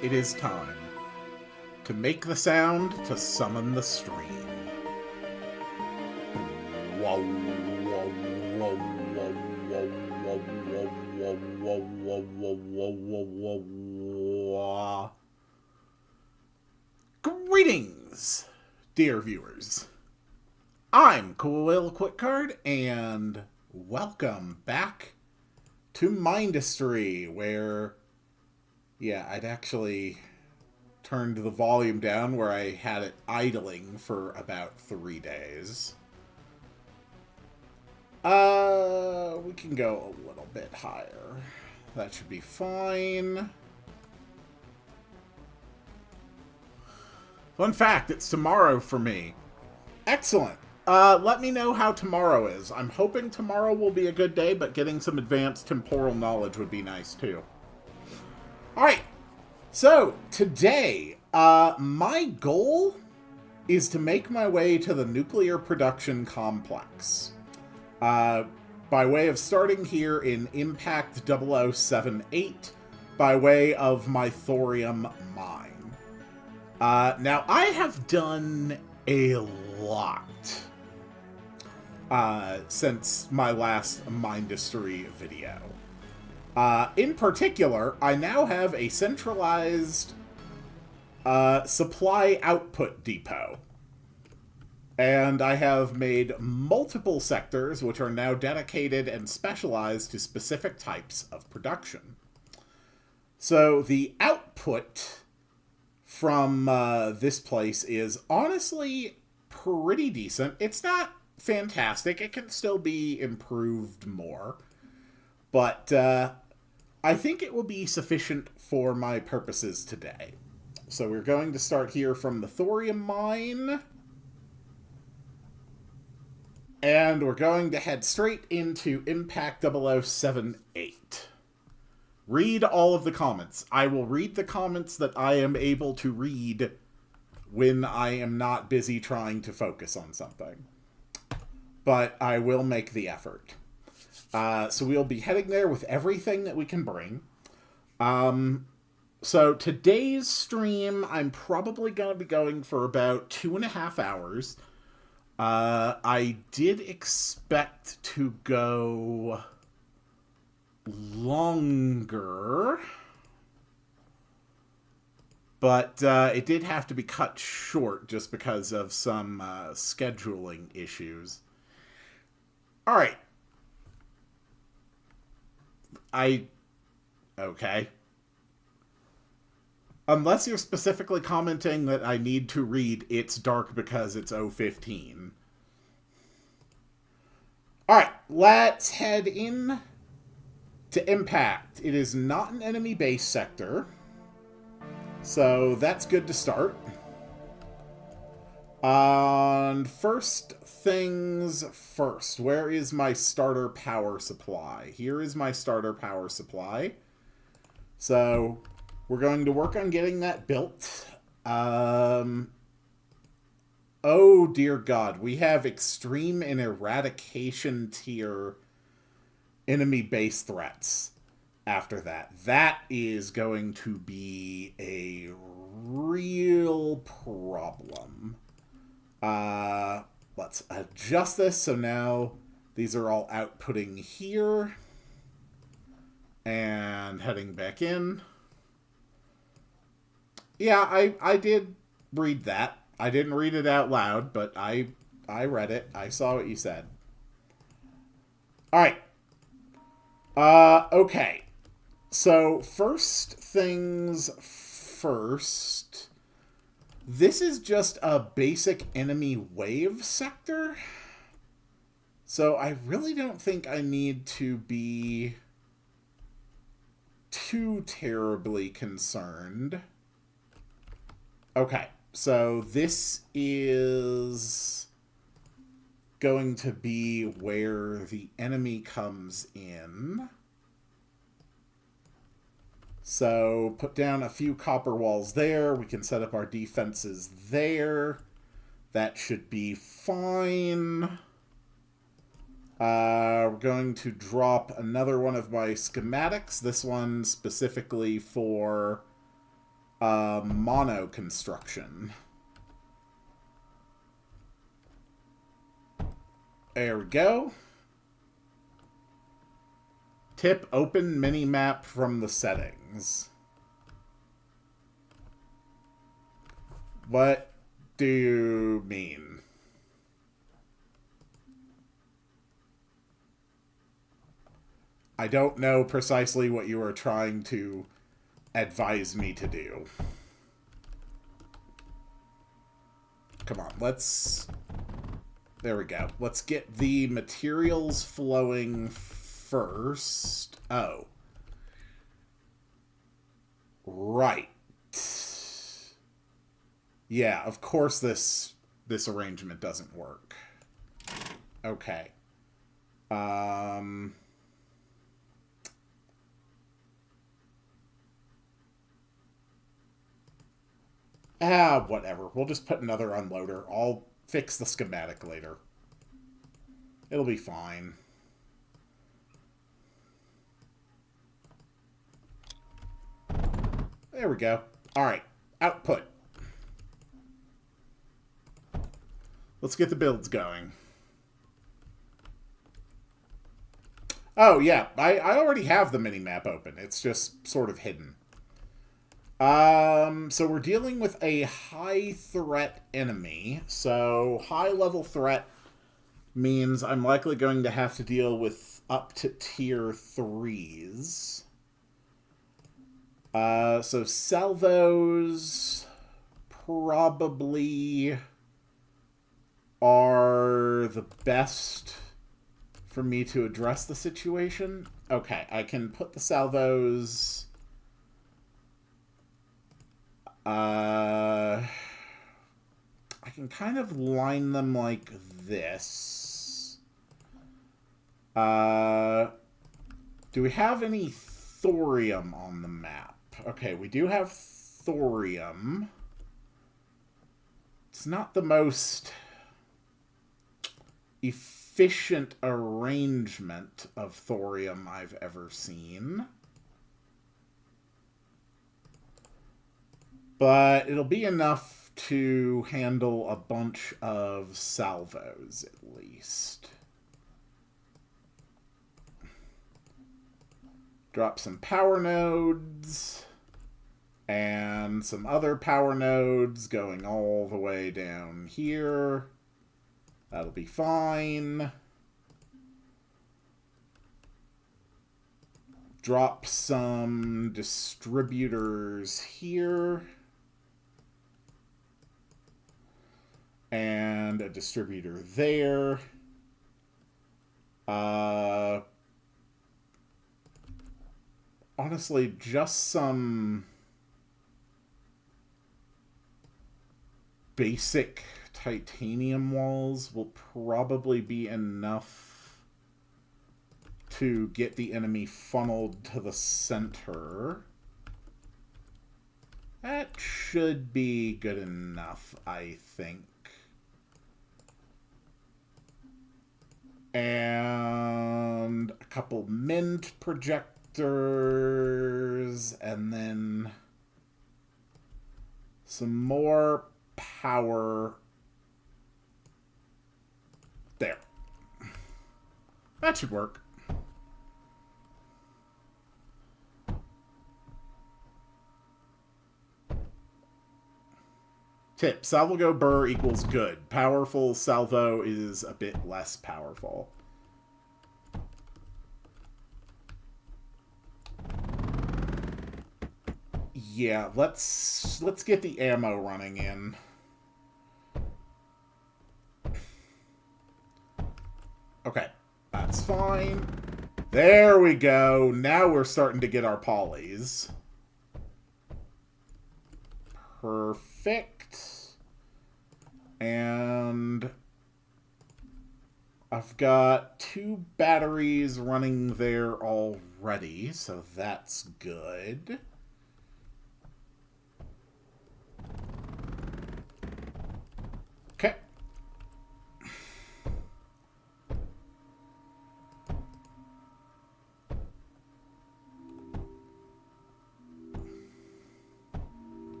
It is time to make the sound to summon the stream. Whoa, whoa, whoa, whoa, whoa, whoa, whoa, whoa, whoa, whoa, whoa, whoa. Greetings, dear viewers. I'm Cool Will Quickcard, and welcome back to Mindustry, where I'd actually turned the volume down where I had it idling for about 3 days. We can go a little bit higher. That should be fine. Fun fact, it's tomorrow for me. Excellent. Let me know how tomorrow is. I'm hoping tomorrow will be a good day, but getting some advanced temporal knowledge would be nice too. Alright, so today, my goal is to make my way to the nuclear production complex. By way of starting here in Impact 0078, by way of my thorium mine. Now, I have done a lot since my last Mindustry video. In particular, I now have a centralized supply output depot. And I have made multiple sectors which are now dedicated and specialized to specific types of production. So the output from this place is honestly pretty decent. It's not fantastic. It can still be improved more. But I think it will be sufficient for my purposes today. So we're going to start here from the thorium mine. And we're going to head straight into Impact 0078. Read all of the comments. I will read the comments that I am able to read when I am not busy trying to focus on something. But I will make the effort. So we'll be heading there with everything that we can bring. So today's stream, I'm probably going to be going for about 2.5 hours. I did expect to go longer, but it did have to be cut short just because of some scheduling issues. All right. Okay. Unless you're specifically commenting that I need to read It's Dark because it's 015. Alright, let's head in to Impact. It is not an enemy base sector, so that's good to start. On first things first. Where is my starter power supply? Here is my starter power supply. So we're going to work on getting that built. Oh, dear God. We have extreme and eradication tier enemy base threats after that. That is going to be a real problem. Let's adjust this. So now these are all outputting here and heading back in. Yeah, I did read that. I didn't read it out loud, but I read it. I saw what you said. All right. Okay. So first things first. This is just a basic enemy wave sector. So I really don't think I need to be too terribly concerned. Okay, so this is going to be where the enemy comes in. So put down a few copper walls there. We can set up our defenses there. That should be fine. We're going to drop another one of my schematics. This one specifically for mono construction. There we go. Tip, open mini-map from the settings. What do you mean? I don't know precisely what you are trying to advise me to do. Come on, let's... There we go. Let's get the materials flowing first. Oh. Right. Yeah, of course this arrangement doesn't work. Okay. Whatever. We'll just put another unloader. I'll fix the schematic later. It'll be fine. There we go. Alright. Output. Let's get the builds going. Oh, yeah. I already have the mini-map open. It's just sort of hidden. So we're dealing with a high threat enemy. So high level threat means I'm likely going to have to deal with up to tier 3s. So salvos probably are the best for me to address the situation. Okay, I can put the salvos... I can kind of line them like this. Do we have any thorium on the map? Okay, we do have thorium. It's not the most efficient arrangement of thorium I've ever seen. But it'll be enough to handle a bunch of salvos, at least. Drop some power nodes. And some other power nodes going all the way down here. That'll be fine. Drop some distributors here. And a distributor there. Honestly, just some basic titanium walls will probably be enough to get the enemy funneled to the center. That should be good enough, I think. And a couple Mind projectors, and then some more power. There. That should work. Tip, salvo go burr equals good. Powerful salvo is a bit less powerful. Yeah, let's get the ammo running in. Okay, that's fine. There we go. Now we're starting to get our polys. Perfect. And I've got 2 batteries running there already, so that's good. Okay.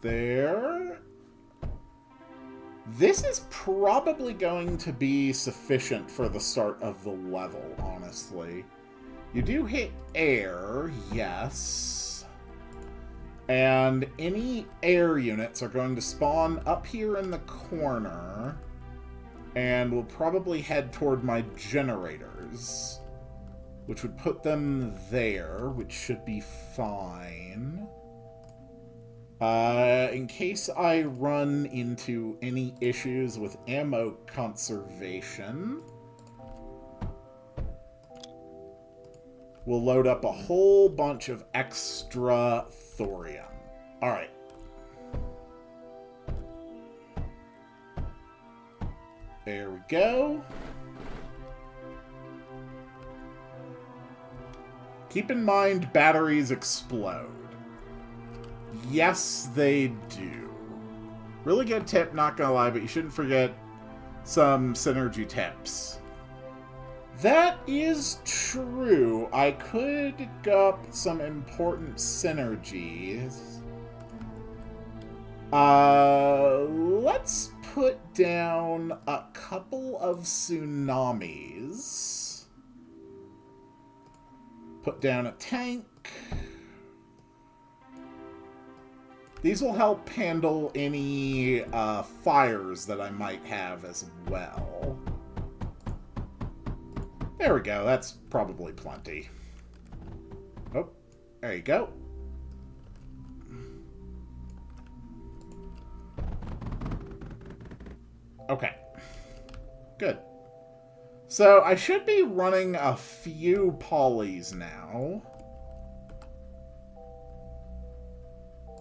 There. This is probably going to be sufficient for the start of the level, honestly. You do hit air, yes. And any air units are going to spawn up here in the corner, and will probably head toward my generators, which would put them there, which should be fine. In case I run into any issues with ammo conservation, we'll load up a whole bunch of extra thorium. Alright. There we go. Keep in mind, batteries explode. Yes, they do. Really good tip, not gonna lie, but you shouldn't forget some synergy tips. That is true. I could pick up some important synergies. Let's put down a couple of tsunamis. Put down a tank. These will help handle any fires that I might have as well. There we go. That's probably plenty. Oh, there you go. Okay. Good. So I should be running a few polys now.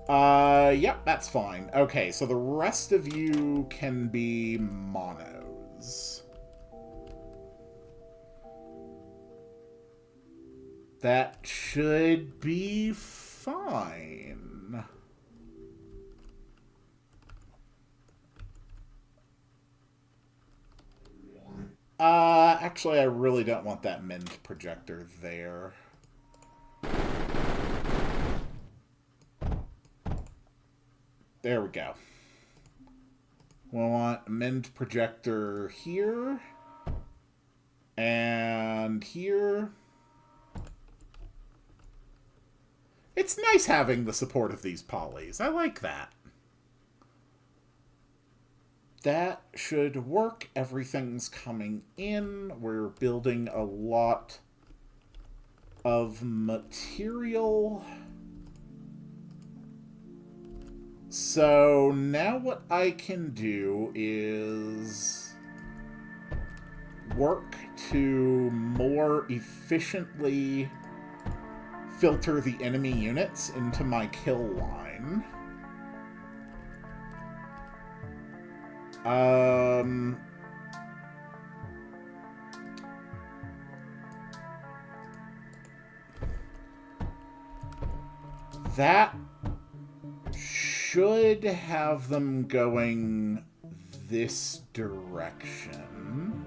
Yep, that's fine. Okay, so the rest of you can be monos. That should be fine. Actually, I really don't want that Mind projector there. There we go. We'll want a Mind projector here. And here. It's nice having the support of these polys. I like that. That should work. Everything's coming in. We're building a lot of material. So now what I can do is work to more efficiently filter the enemy units into my kill line. That should have them going this direction.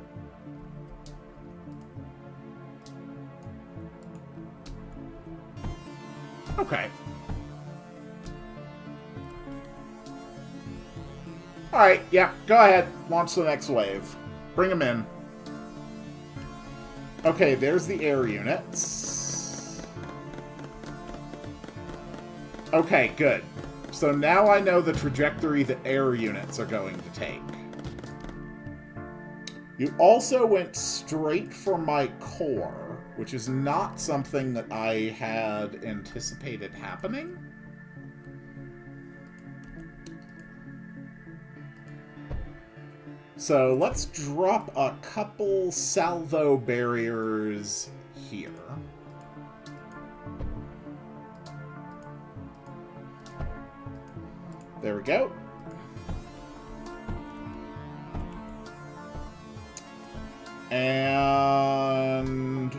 Okay. Alright, yeah, go ahead. Launch the next wave. Bring them in. Okay, there's the air units. Okay, good. So now I know the trajectory that air units are going to take. You also went straight for my core, which is not something that I had anticipated happening. So let's drop a couple salvo barriers here. There we go. And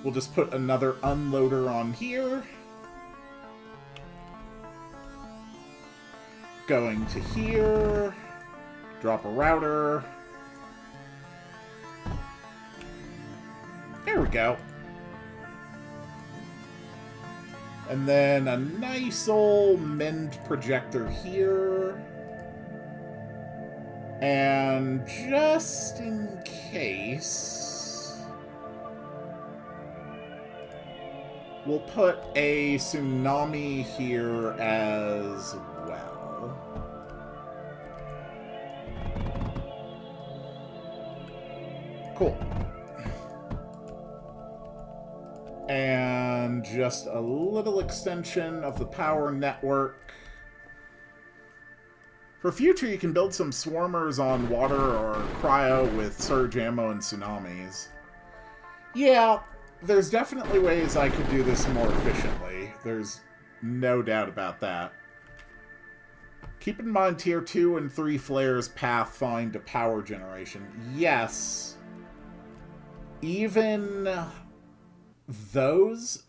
we'll just put another unloader on here. Going to here. Drop a router. There we go. And then a nice old mend projector here. And just in case, we'll put a tsunami here as well. Cool. And just a little extension of the power network. For future, you can build some swarmers on water or cryo with surge ammo and tsunamis. Yeah, there's definitely ways I could do this more efficiently. There's no doubt about that. Keep in mind tier 2 and 3 flares pathfind to power generation. Yes. Even those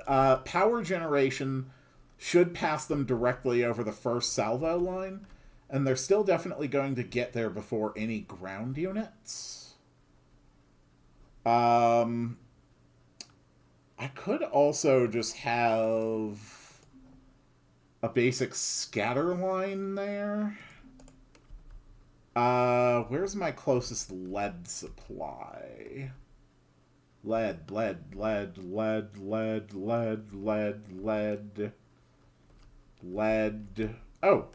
power generation should pass them directly over the first salvo line, and they're still definitely going to get there before any ground units. I could also just have a basic scatter line there. Where's my closest lead supply? Lead. Oh.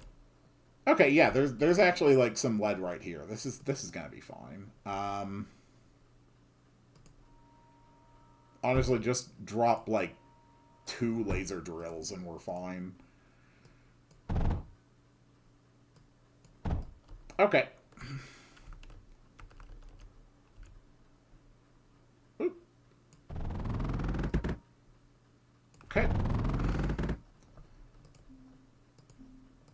Okay, yeah, there's actually like some lead right here. This is gonna be fine. Honestly, just drop like 2 laser drills and we're fine. Okay. Oop. Okay.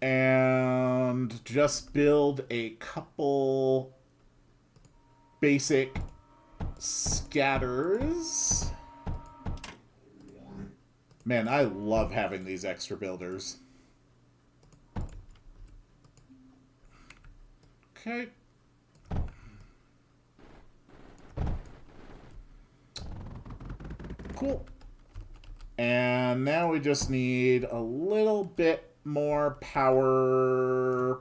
And just build a couple basic scatters. Man, I love having these extra builders. Okay. Cool. And now we just need a little bit more power.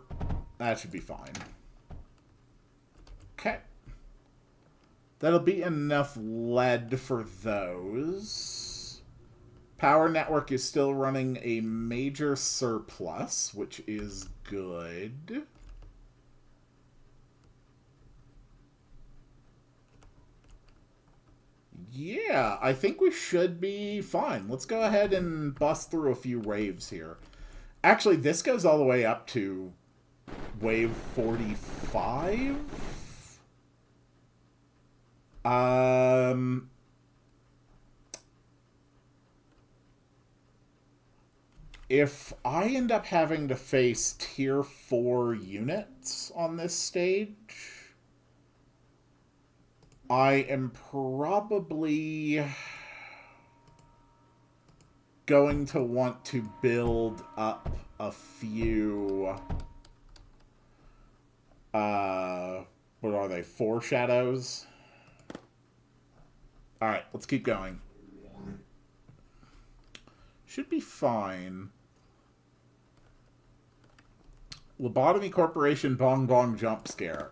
That should be fine. Okay. That'll be enough lead for those. Power network is still running a major surplus, which is good. Yeah, I think we should be fine. Let's go ahead and bust through a few waves here. Actually, this goes all the way up to wave 45. if I end up having to face tier 4 units on this stage, I am probably going to want to build up a few, what are they, foreshadows? Alright, let's keep going. Should be fine. Lobotomy Corporation Bong Bong Jump Scare.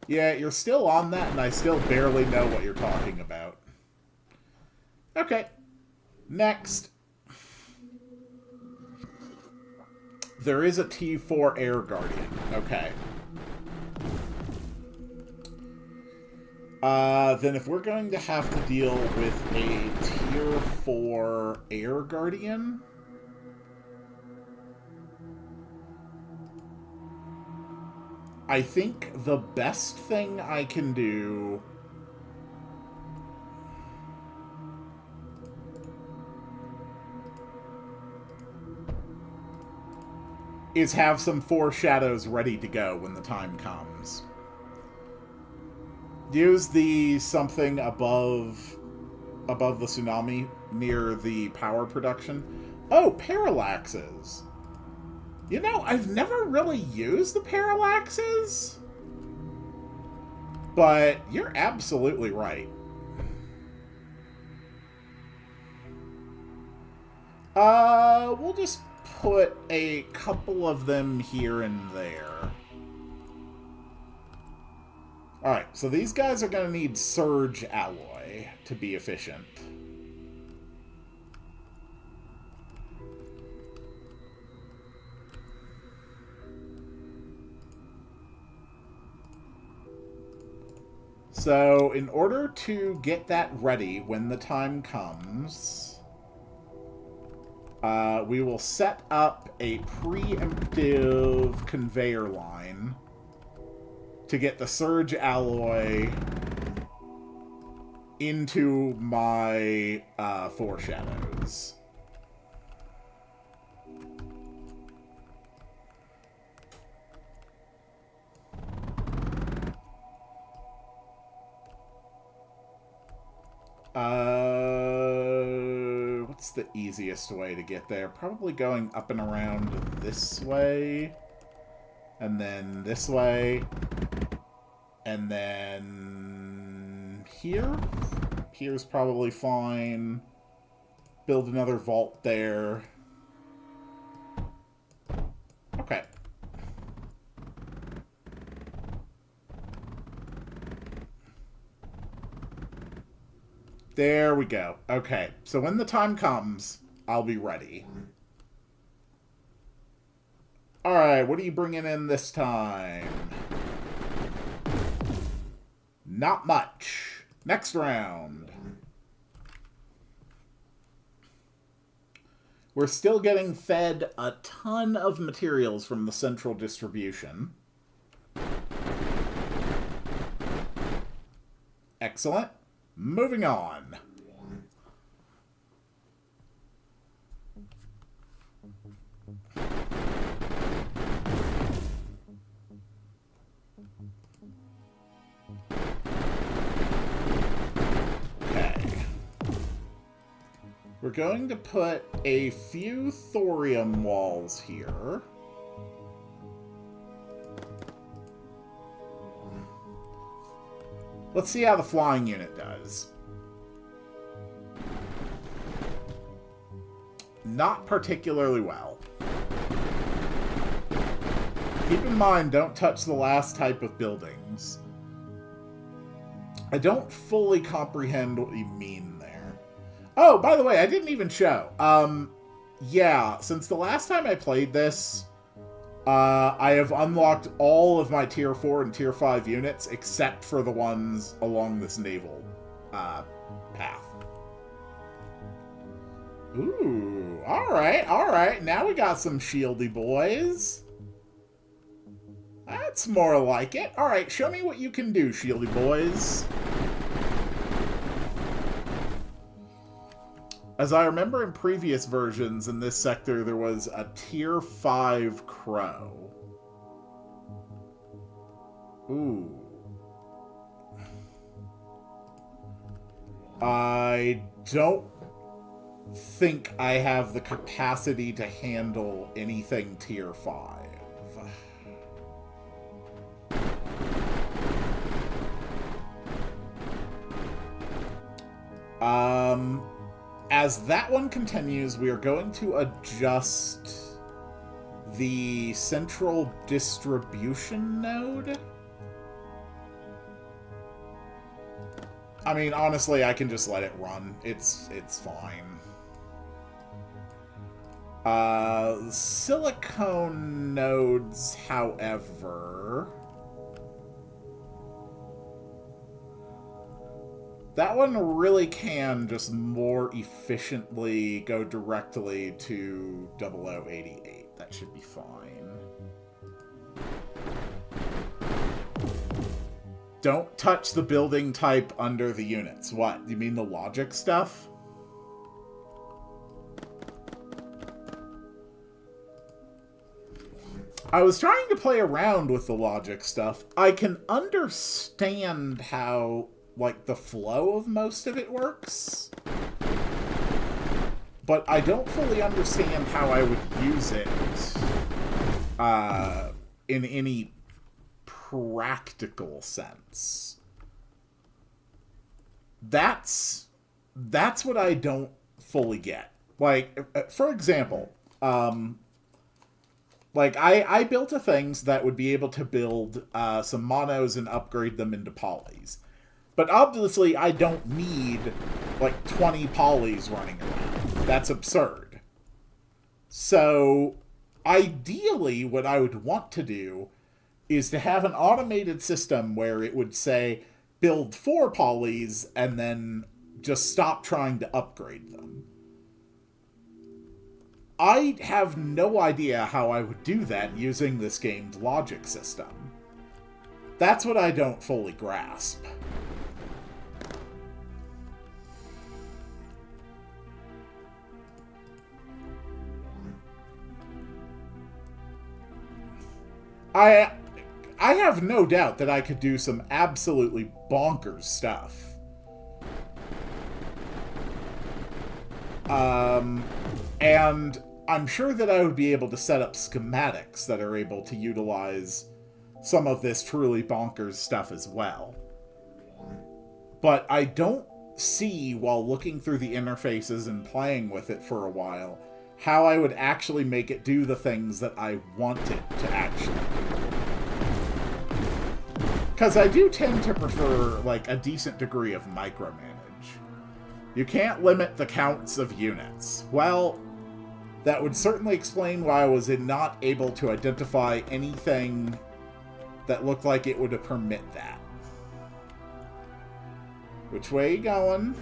Yeah, you're still on that, and I still barely know what you're talking about. Okay. Next. There is a T4 Air Guardian. Okay. Then if we're going to have to deal with a Tier 4 Air Guardian... I think the best thing I can do is have some foreshadows ready to go when the time comes. Use the something above the tsunami near the power production. Oh, parallaxes! You know, I've never really used the parallaxes, but you're absolutely right. We'll just put a couple of them here and there. Alright, so these guys are going to need surge alloy to be efficient. So, in order to get that ready when the time comes, we will set up a preemptive conveyor line to get the surge alloy into my foreshadows. What's the easiest way to get there? Probably going up and around this way, and then this way, and then here. Here's probably fine. Build another vault there. Okay. There we go. Okay, so when the time comes, I'll be ready. Alright, what are you bringing in this time? Not much. Next round. We're still getting fed a ton of materials from the central distribution. Excellent. Moving on. Okay. We're going to put a few thorium walls here. Let's see how the flying unit does. Not particularly well. Keep in mind, don't touch the last type of buildings. I don't fully comprehend what you mean there. Oh, by the way, I didn't even show. Yeah, since the last time I played this, I have unlocked all of my Tier 4 and Tier 5 units, except for the ones along this naval path. Ooh, alright, alright. Now we got some shieldy boys. That's more like it. Alright, show me what you can do, shieldy boys. As I remember in previous versions in this sector, there was a tier 5 crow. Ooh. I don't think I have the capacity to handle anything tier 5. As that one continues, we are going to adjust the central distribution node. I mean, honestly, I can just let it run. It's fine. Silicone nodes, however... that one really can just more efficiently go directly to 0088. That should be fine. Don't touch the building type under the units. What? You mean the logic stuff? I was trying to play around with the logic stuff. I can understand how, like, the flow of most of it works, but I don't fully understand how I would use it in any practical sense. That's what I don't fully get. Like, for example, like, I built a things that would be able to build some monos and upgrade them into polys. But obviously, I don't need, like, 20 polys running around. That's absurd. So, ideally, what I would want to do is to have an automated system where it would say, build 4 polys, and then just stop trying to upgrade them. I have no idea how I would do that using this game's logic system. That's what I don't fully grasp. I have no doubt that I could do some absolutely bonkers stuff. And I'm sure that I would be able to set up schematics that are able to utilize some of this truly bonkers stuff as well. But I don't see, while looking through the interfaces and playing with it for a while, how I would actually make it do the things that I want it to actually do. Because I do tend to prefer, like, a decent degree of micromanage. You can't limit the counts of units. Well, that would certainly explain why I was not able to identify anything that looked like it would permit that. Which way are you going?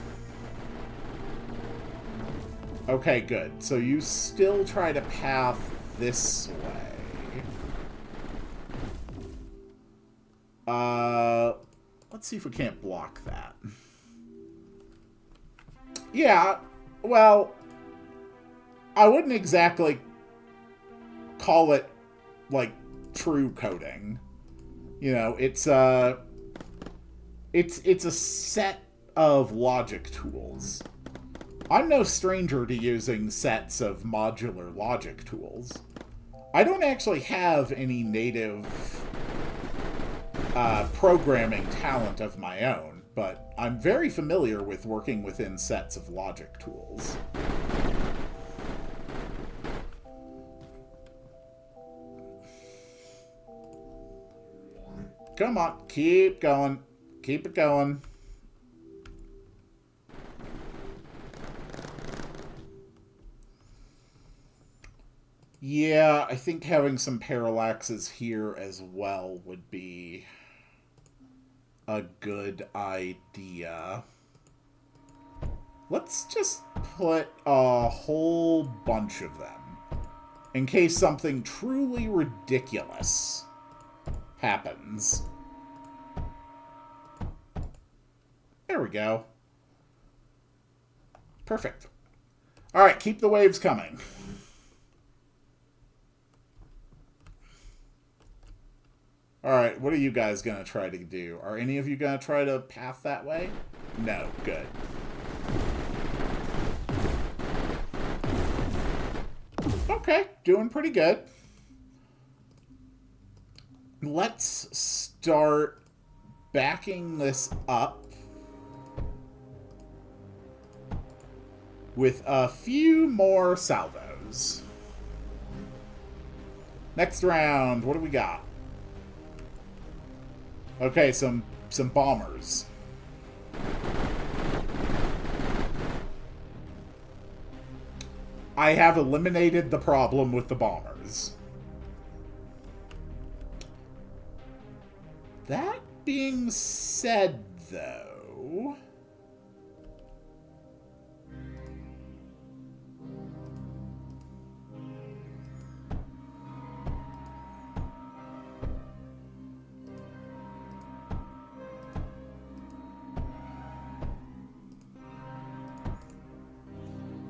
Okay, good. So you still try to path this way. Let's see if we can't block that. Yeah, well, I wouldn't exactly call it, like, true coding. You know, it's a set of logic tools. I'm no stranger to using sets of modular logic tools. I don't actually have any native programming talent of my own, but I'm very familiar with working within sets of logic tools. Come on, keep going. Keep it going. Yeah, I think having some parallaxes here as well would be a good idea. Let's just put a whole bunch of them in case something truly ridiculous happens. There we go. Perfect. Alright, keep the waves coming. Alright, what are you guys going to try to do? Are any of you going to try to path that way? No, good. Okay, doing pretty good. Let's start backing this up with a few more salvos. Next round, what do we got? Okay, some bombers. I have eliminated the problem with the bombers. That being said, though...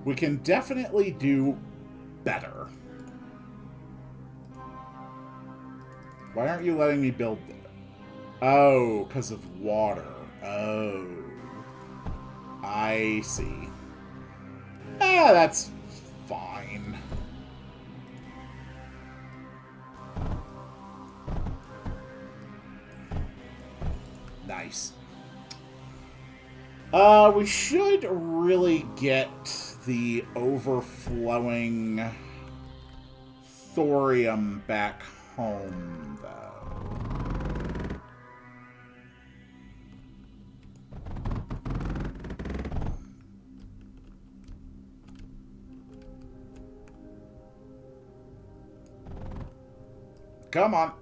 we can definitely do better. Why aren't you letting me build it? Oh, because of water. Oh. I see. Ah, that's fine. Nice. We should really get the overflowing thorium back home, though. Come on.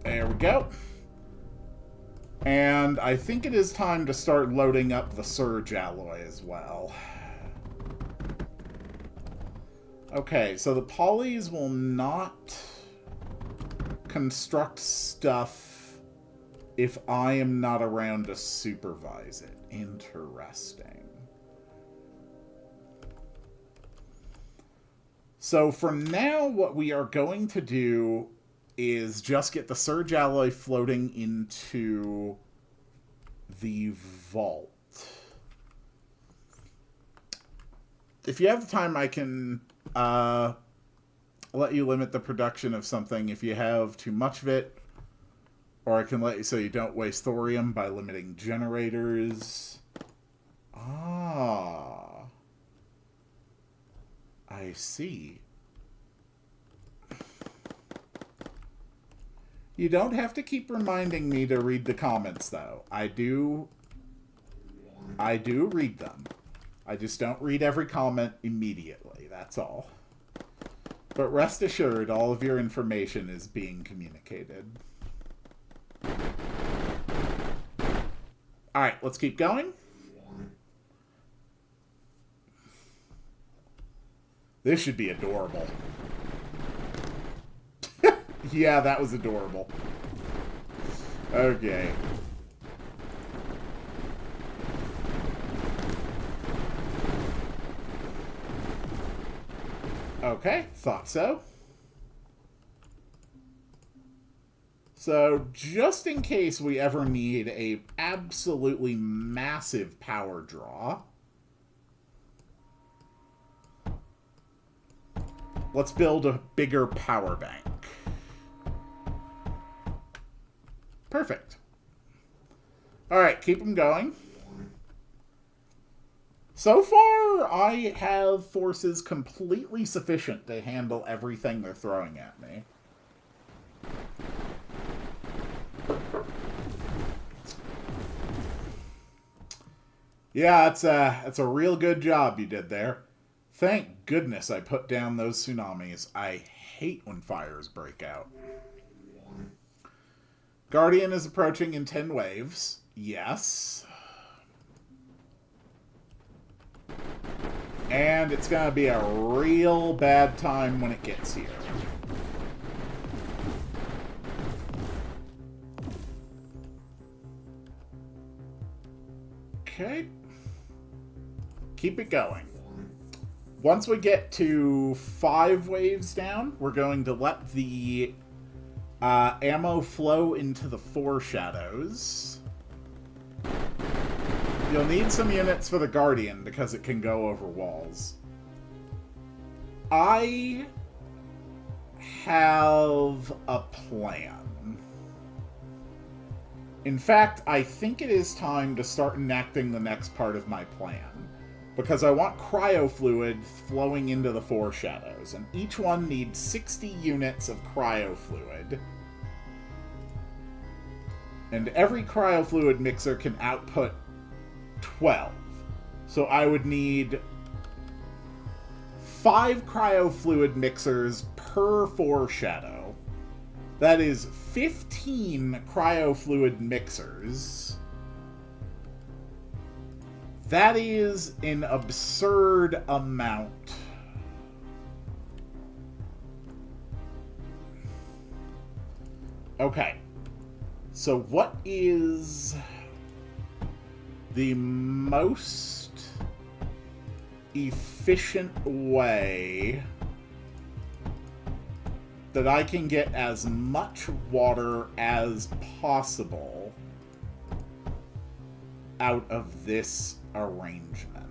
There we go. And I think it is time to start loading up the surge alloy as well. Okay, so the polys will not construct stuff if I am not around to supervise it. Interesting. So for now, what we are going to do is just get the surge alloy floating into the vault. If you have the time, I can let you limit the production of something if you have too much of it, or I can let you so you don't waste thorium by limiting generators. Ah, I see. You don't have to keep reminding me to read the comments, though. I do read them. I just don't read every comment immediately, that's all. But rest assured, all of your information is being communicated. Alright, let's keep going. This should be adorable. Yeah, that was adorable. Okay. Okay, thought so. So, just in case we ever need a absolutely massive power draw, let's build a bigger power bank. Perfect. Alright, keep them going. So far, I have forces completely sufficient to handle everything they're throwing at me. Yeah, it's a real good job you did there. Thank goodness I put down those tsunamis. I hate when fires break out. Guardian is approaching in 10 waves. Yes. And it's going to be a real bad time when it gets here. Okay. Keep it going. Once we get to 5 waves down, we're going to let the ammo flow into the foreshadows. You'll need some units for the Guardian because it can go over walls. I have a plan. In fact, I think it is time to start enacting the next part of my plan. Because I want cryofluid flowing into the foreshadows, and each one needs 60 units of cryofluid. And every cryofluid mixer can output 12. So I would need 5 cryofluid mixers per foreshadow. That is 15 cryofluid mixers. That is an absurd amount. Okay. So what is the most efficient way that I can get as much water as possible out of this arrangement?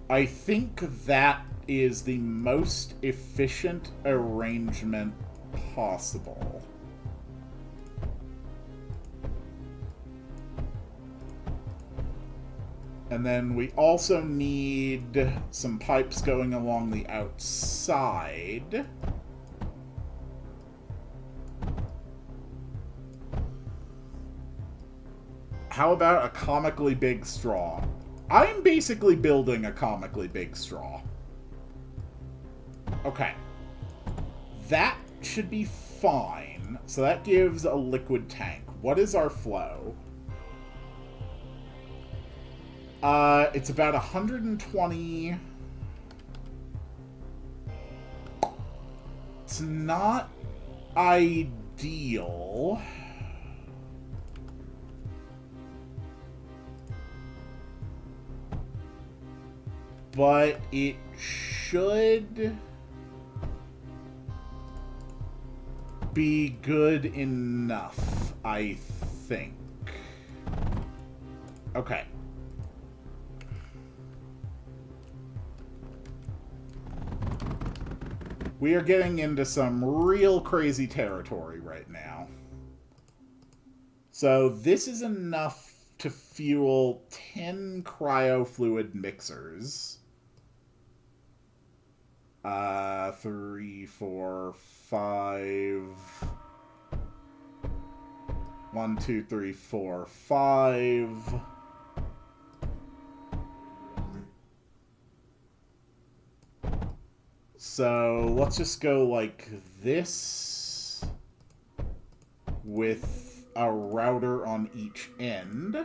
I think that is the most efficient arrangement possible. And then we also need some pipes going along the outside. How about a comically big straw? I'm basically building a comically big straw. Okay. That should be fine. So that gives a liquid tank. What is our flow? It's about 120. It's not ideal. But it should be good enough, I think. Okay. We are getting into some real crazy territory right now. So this is enough to fuel 10 cryofluid mixers. 3, 4, 5. 1, 2, 3, 4, 5. So let's just go like this with a router on each end.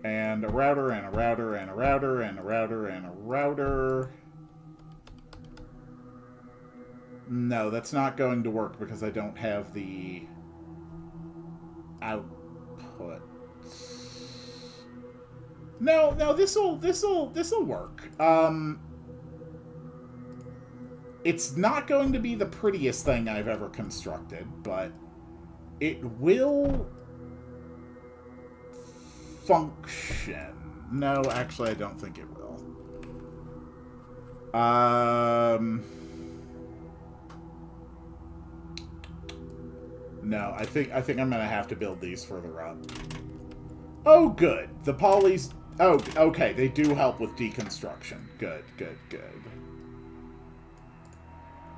And a router, and a router, and a router, and a router, and a router. No, that's not going to work because I don't have the output. No, this'll work. It's not going to be the prettiest thing I've ever constructed, but it will function. No, actually, I don't think it will. No, I think I'm gonna have to build these further up. Oh, good. The polys. Oh, okay. They do help with deconstruction. Good, good, good.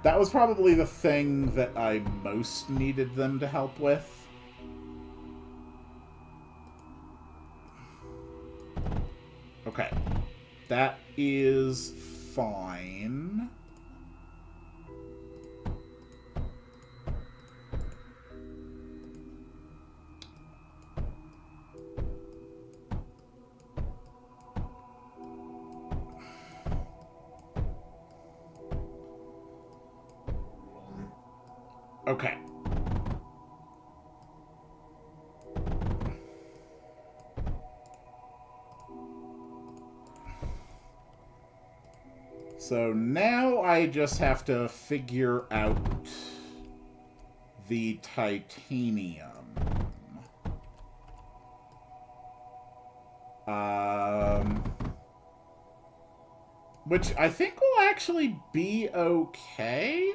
That was probably the thing that I most needed them to help with. Okay. That is fine. Okay. So now I just have to figure out the titanium. Which I think will actually be okay.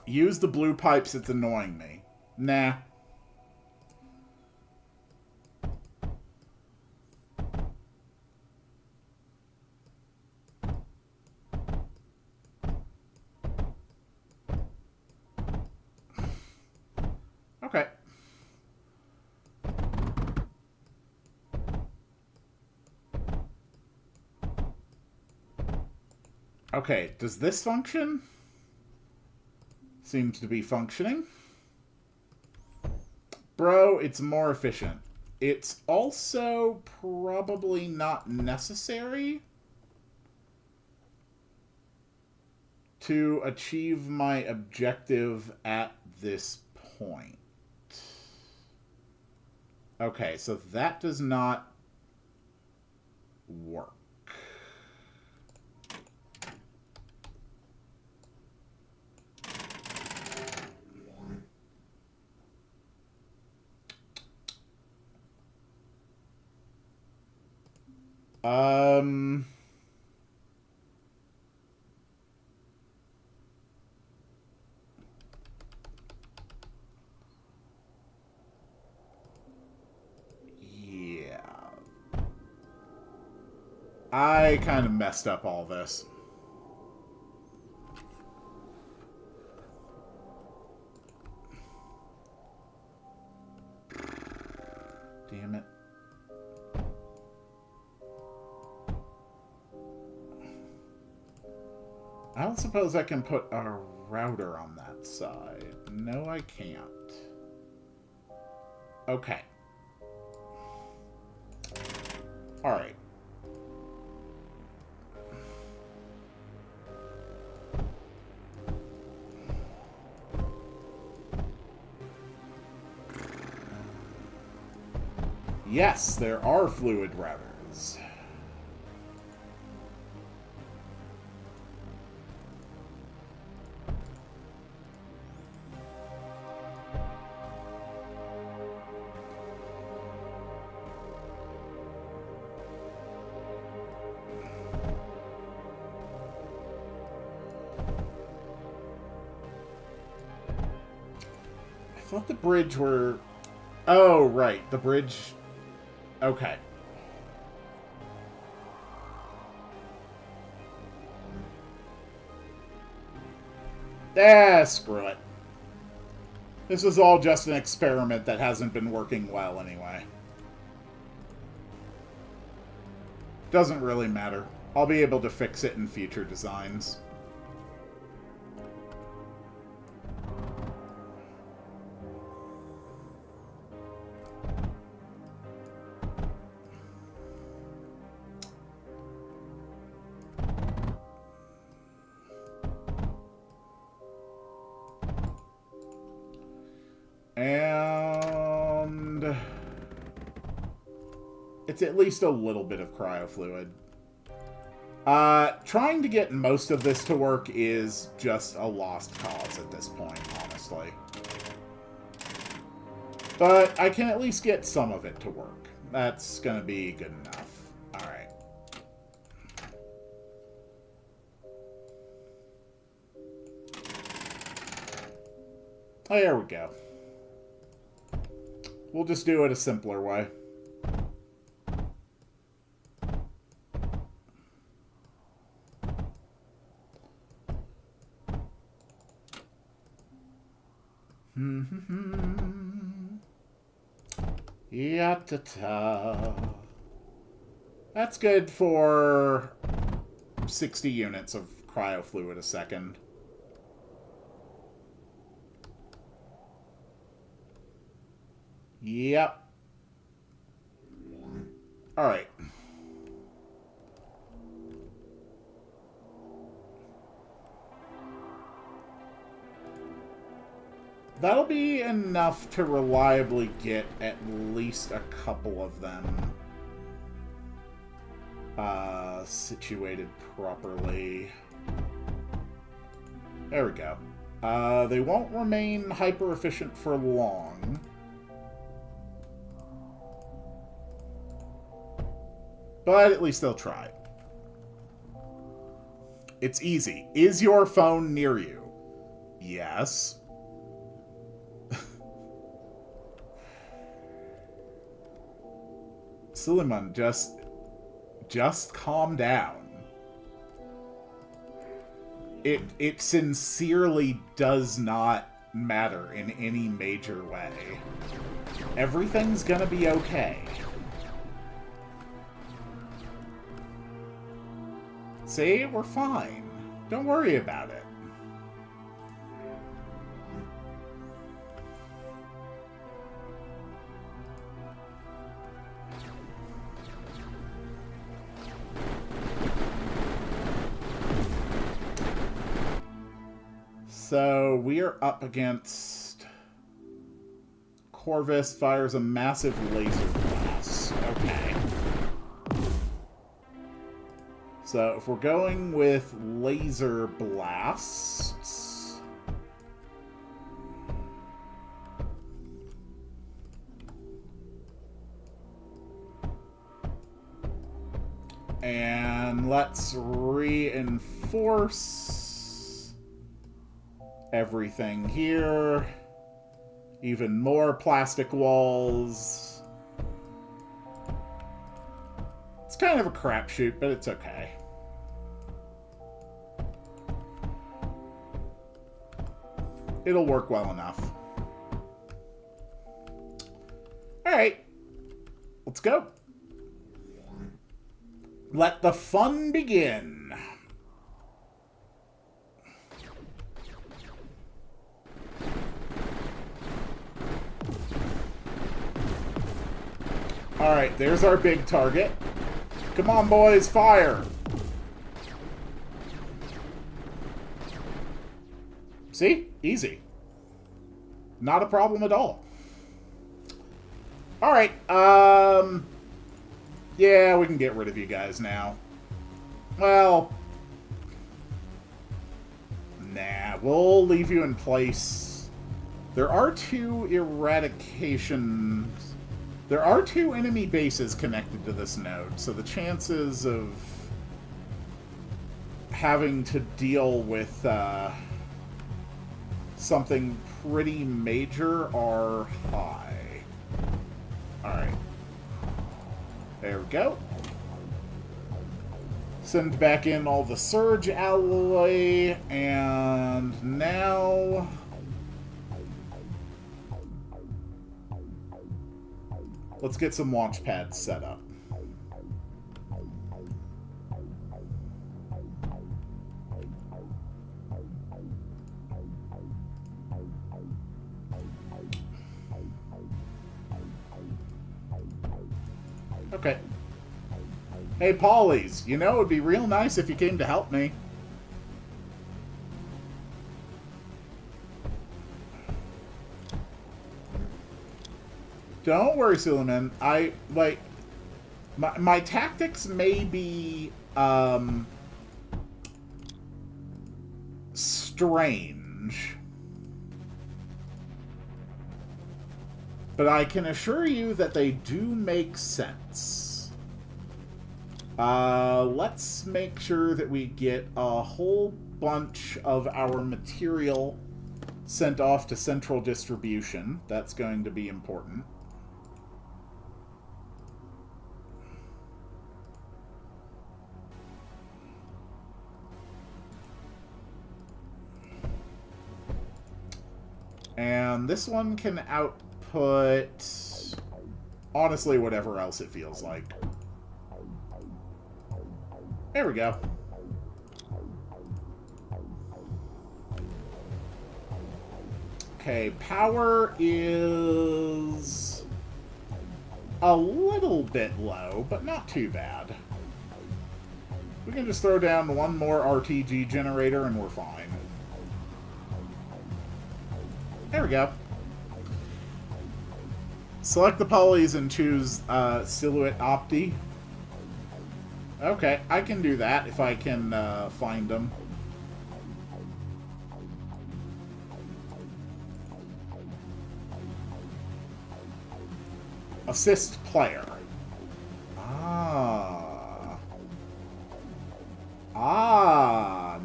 Use the blue pipes, it's annoying me. Nah. Okay. Okay, does this function? Seems to be functioning. Bro, it's more efficient. It's also probably not necessary to achieve my objective at this point. Okay, so that does not work. Yeah. I kind of messed up all this. Damn it. I don't suppose I can put a router on that side. No, I can't. Okay. Alright. Yes, there are fluid routers. I thought the bridge were... Oh, right. The bridge... Okay. Ah, screw it. This is all just an experiment that hasn't been working well anyway. Doesn't really matter. I'll be able to fix it in future designs. And it's at least a little bit of cryofluid. Trying to get most of this to work is just a lost cause at this point, honestly. But I can at least get some of it to work. That's gonna be good enough. Alright. Oh, there we go. We'll just do it a simpler way. Ya-ta-ta. That's good for 60 units of cryofluid a second. Yep. Alright. That'll be enough to reliably get at least a couple of them situated properly. There we go. They won't remain hyper-efficient for long. But at least they'll try. It's easy. Is your phone near you? Yes. Suleiman, just calm down. It sincerely does not matter in any major way. Everything's gonna be okay. See? We're fine. Don't worry about it. So, we are up against... Corvus fires a massive laser blast. Okay. So, if we're going with laser blasts... And let's reinforce... everything here. Even more plastic walls. It's kind of a crapshoot, but it's okay. It'll work well enough. Alright. Let's go. Let the fun begin. Alright, there's our big target. Come on, boys, fire! See? Easy. Not a problem at all. Alright, yeah, we can get rid of you guys now. Well... Nah, we'll leave you in place. There are two eradications... There are two enemy bases connected to this node, so the chances of having to deal with something pretty major are high. Alright. There we go. Send back in all the surge alloy, and now... let's get some launch pads set up. Okay. Hey, Paulies, you know, it would be real nice if you came to help me. Don't worry, Suleiman. My tactics may be, strange. But I can assure you that they do make sense. Let's make sure that we get a whole bunch of our material sent off to central distribution. That's going to be important. And this one can output, honestly, whatever else it feels like. There we go. Okay, power is a little bit low, but not too bad. We can just throw down one more RTG generator and we're fine. There we go. Select the polys and choose Silhouette Opti. Okay, I can do that if I can find them. Assist player.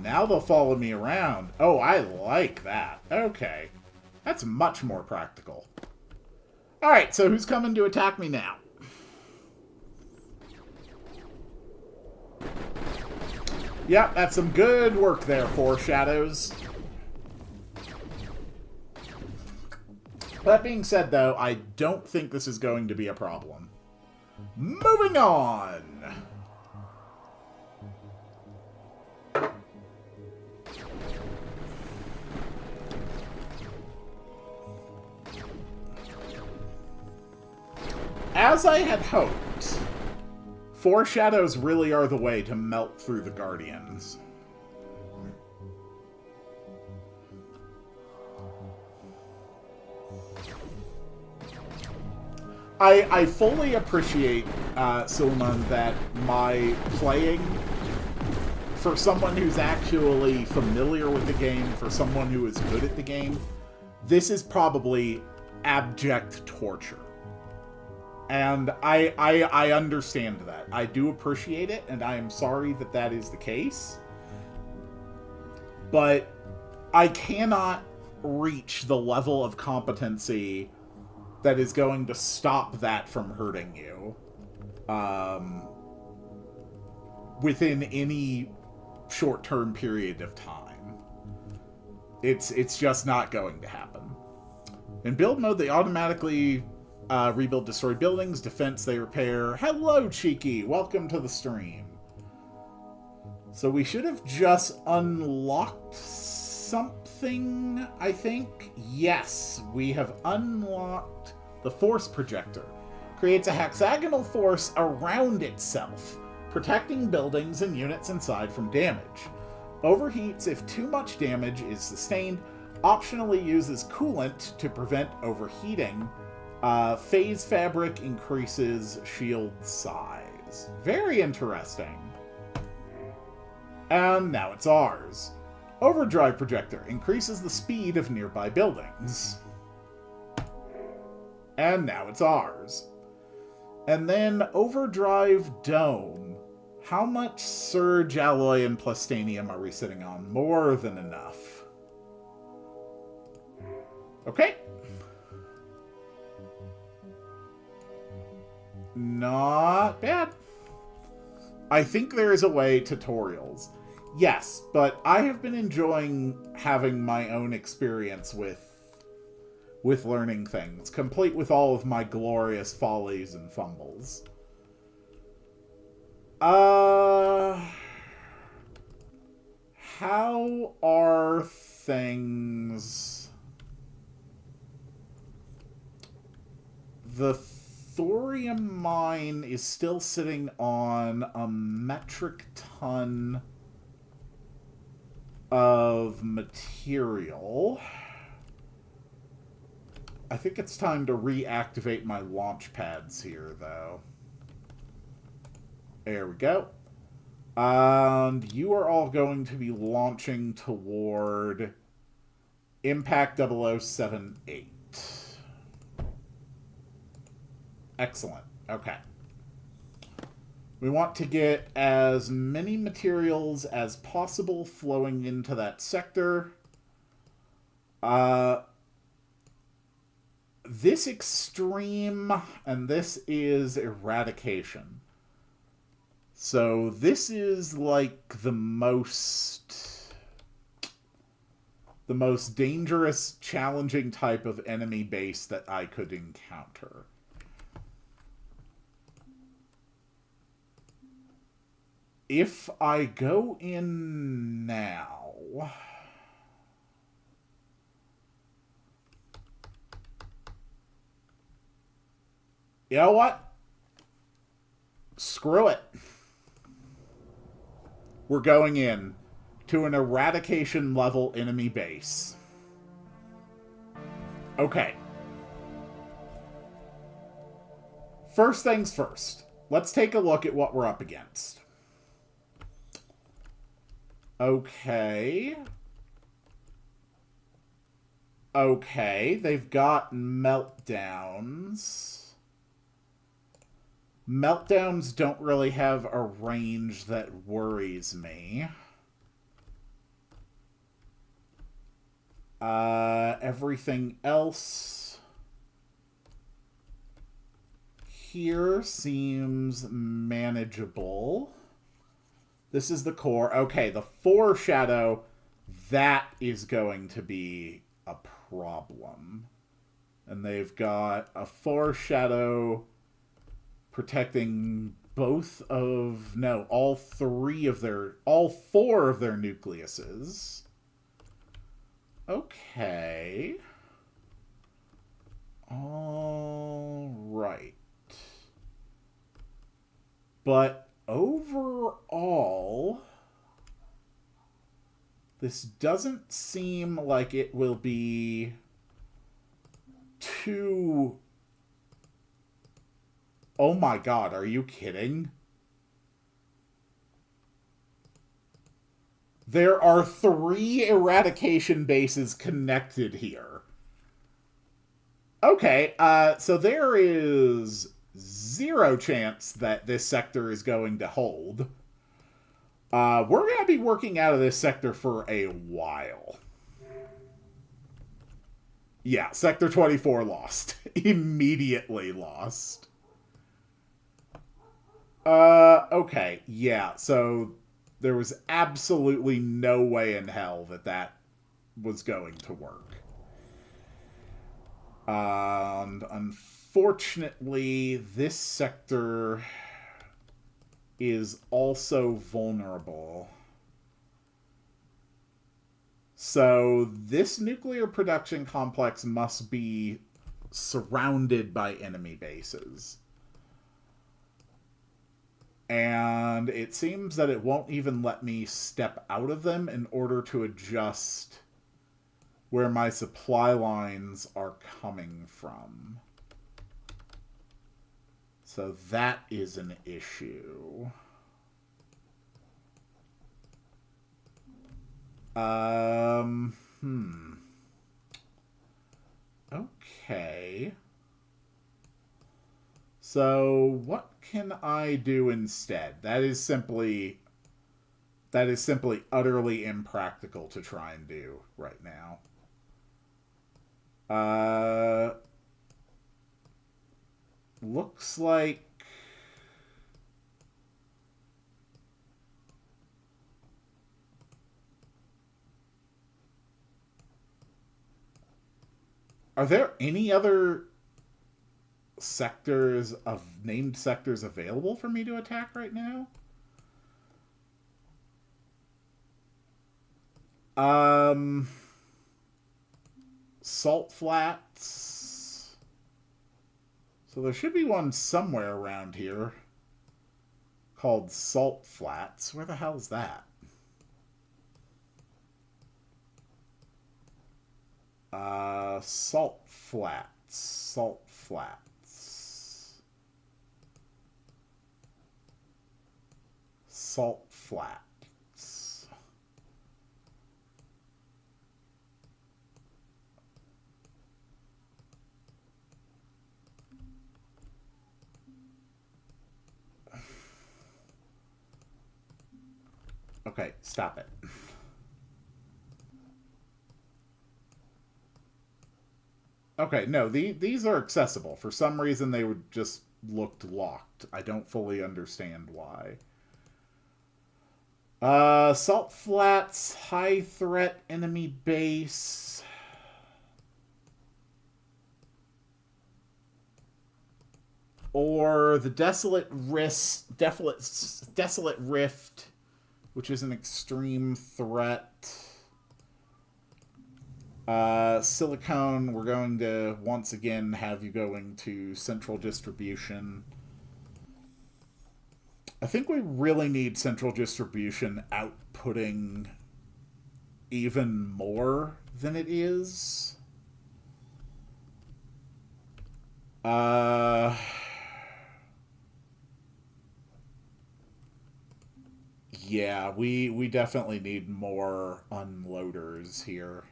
Now they'll follow me around. Oh, I like that. Okay. That's much more practical. Alright, so who's coming to attack me now? Yep, that's some good work there, Foreshadows. That being said, though, I don't think this is going to be a problem. Moving on! As I had hoped, Foreshadows really are the way to melt through the Guardians. I fully appreciate, Suleiman, that my playing, for someone who's actually familiar with the game, for someone who is good at the game, this is probably abject torture. And I understand that. I do appreciate it, and I am sorry that that is the case. But I cannot reach the level of competency that is going to stop that from hurting you within any short-term period of time. It's just not going to happen. In build mode, they automatically rebuild destroyed buildings. Defense, they repair. Hello, Cheeky! Welcome to the stream. So we should have just unlocked something, I think. Yes, we have unlocked the force projector. Creates a hexagonal force around itself, protecting buildings and units inside from damage. Overheats if too much damage is sustained. Optionally uses coolant to prevent overheating. Phase fabric increases shield size. Very interesting. And now it's ours. Overdrive projector increases the speed of nearby buildings. And now it's ours. And then Overdrive Dome. How much Surge Alloy and Plastanium are we sitting on? More than enough. Okay. Not bad. I think there is a way tutorials. Yes, but I have been enjoying having my own experience with learning things, complete with all of my glorious follies and fumbles. How are things? The thorium mine is still sitting on a metric ton of material. I think it's time to reactivate my launch pads here, though. There we go. And you are all going to be launching toward Impact 0078. Excellent. Okay. We want to get as many materials as possible flowing into that sector. This extreme, and this is eradication. So this is like the most dangerous, challenging type of enemy base that I could encounter. If I go in now, You know what? Screw it. We're going in to an eradication level enemy base. Okay. First things first. Let's take a look at what we're up against. Okay. Okay, they've got meltdowns. Meltdowns don't really have a range that worries me. Everything else here seems manageable. This is the core. Okay, the foreshadow, that is going to be a problem. And they've got a foreshadow protecting both of, no, all four of their nucleuses. Okay. All right. But overall, this doesn't seem like it will be too... Oh my god, are you kidding? There are 3 eradication bases connected here. Okay, so there is 0 chance that this sector is going to hold. We're going to be working out of this sector for a while. Yeah, Sector 24 lost. Immediately lost. Okay, yeah, so there was absolutely no way in hell that that was going to work. And unfortunately, this sector is also vulnerable. So this nuclear production complex must be surrounded by enemy bases. And it seems that it won't even let me step out of them in order to adjust where my supply lines are coming from. So that is an issue. Okay. So what can I do instead? That is simply utterly impractical to try and do right now. Looks like are there any other sectors of named sectors available for me to attack right now? Salt Flats. So there should be one somewhere around here called Salt Flats. Where the hell is that? Salt Flats. Salt Flats. Salt Flats. Okay, stop it. Okay, no, these are accessible. For some reason, they would just looked locked. I don't fully understand why. Salt Flats, high threat enemy base. Or the Desolate Rift, which is an extreme threat. Silicone, we're going to once again have you going to central distribution. I think we really need central distribution outputting even more than it is. Yeah, we definitely need more unloaders here.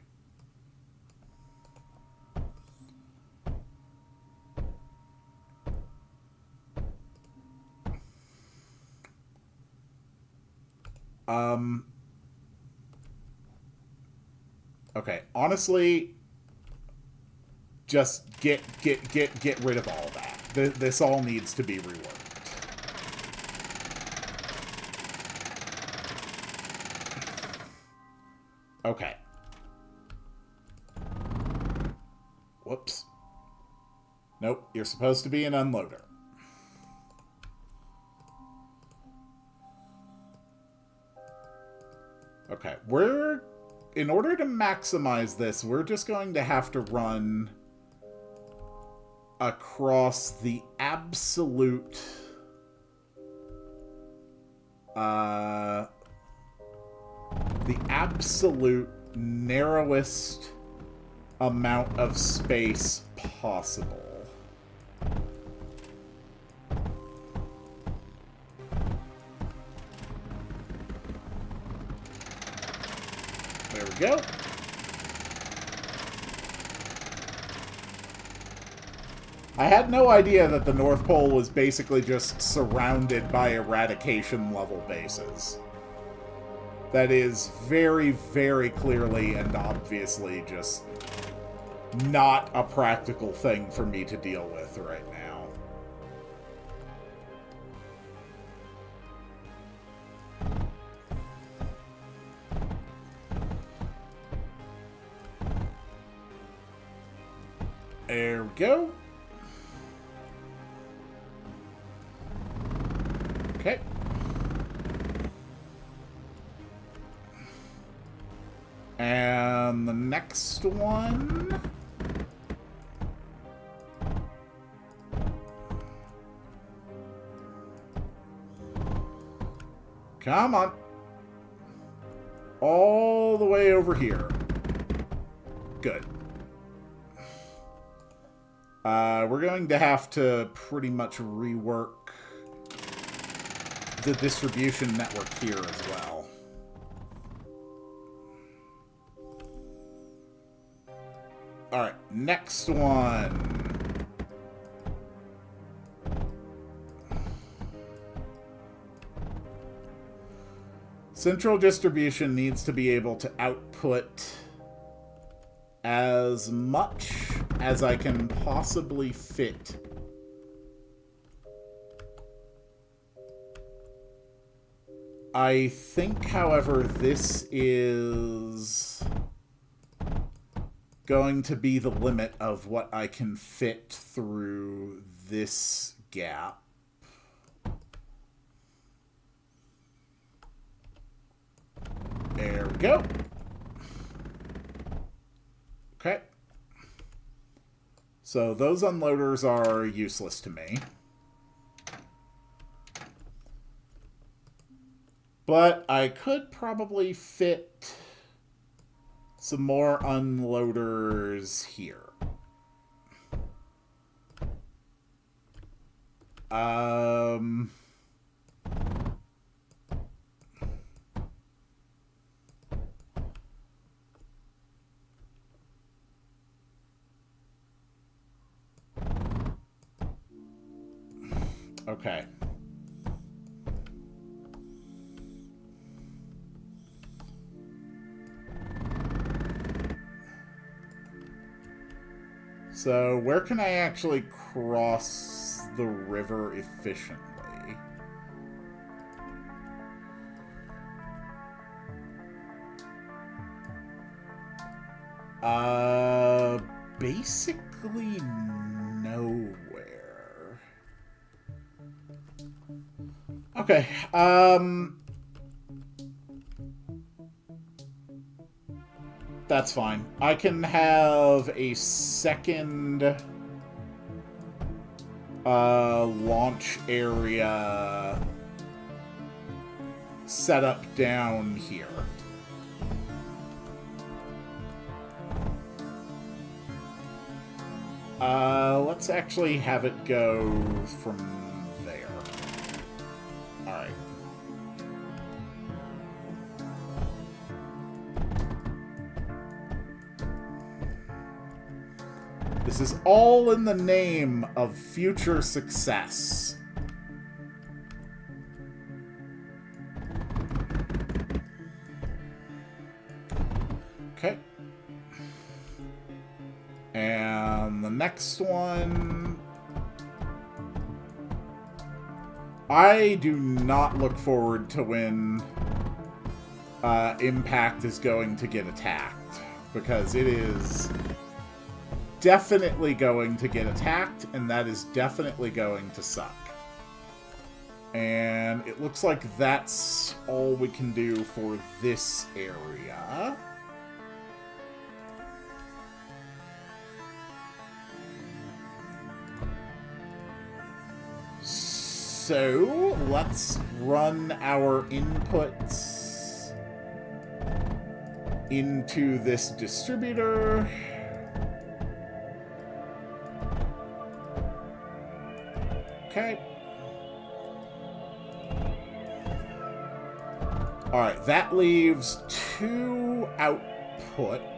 Okay, honestly, just get rid of all that. This all needs to be reworked. Okay. Whoops. Nope, you're supposed to be an unloader. Okay, in order to maximize this, we're just going to have to run across the absolute narrowest amount of space possible. There we go. I had no idea that the North Pole was basically just surrounded by eradication level bases. That is very, very clearly and obviously just not a practical thing for me to deal with right now. There we go. Okay. And the next one. Come on. All the way over here. Good. We're going to have to pretty much rework the distribution network here as well. Alright, next one. Central distribution needs to be able to output as much as I can possibly fit. I think, however, this is going to be the limit of what I can fit through this gap. There we go. Okay. So those unloaders are useless to me. But I could probably fit some more unloaders here. Okay. So, where can I actually cross the river efficiently? Basically nowhere. Okay, That's fine. I can have a second launch area set up down here. Let's actually have it go from there. Alright. This is all in the name of future success. Okay. And the next one... I do not look forward to when Impact is going to get attacked, because it is definitely going to get attacked, and that is definitely going to suck. And it looks like that's all we can do for this area. So, let's run our inputs into this distributor. Okay. Alright, that leaves 2 outputs.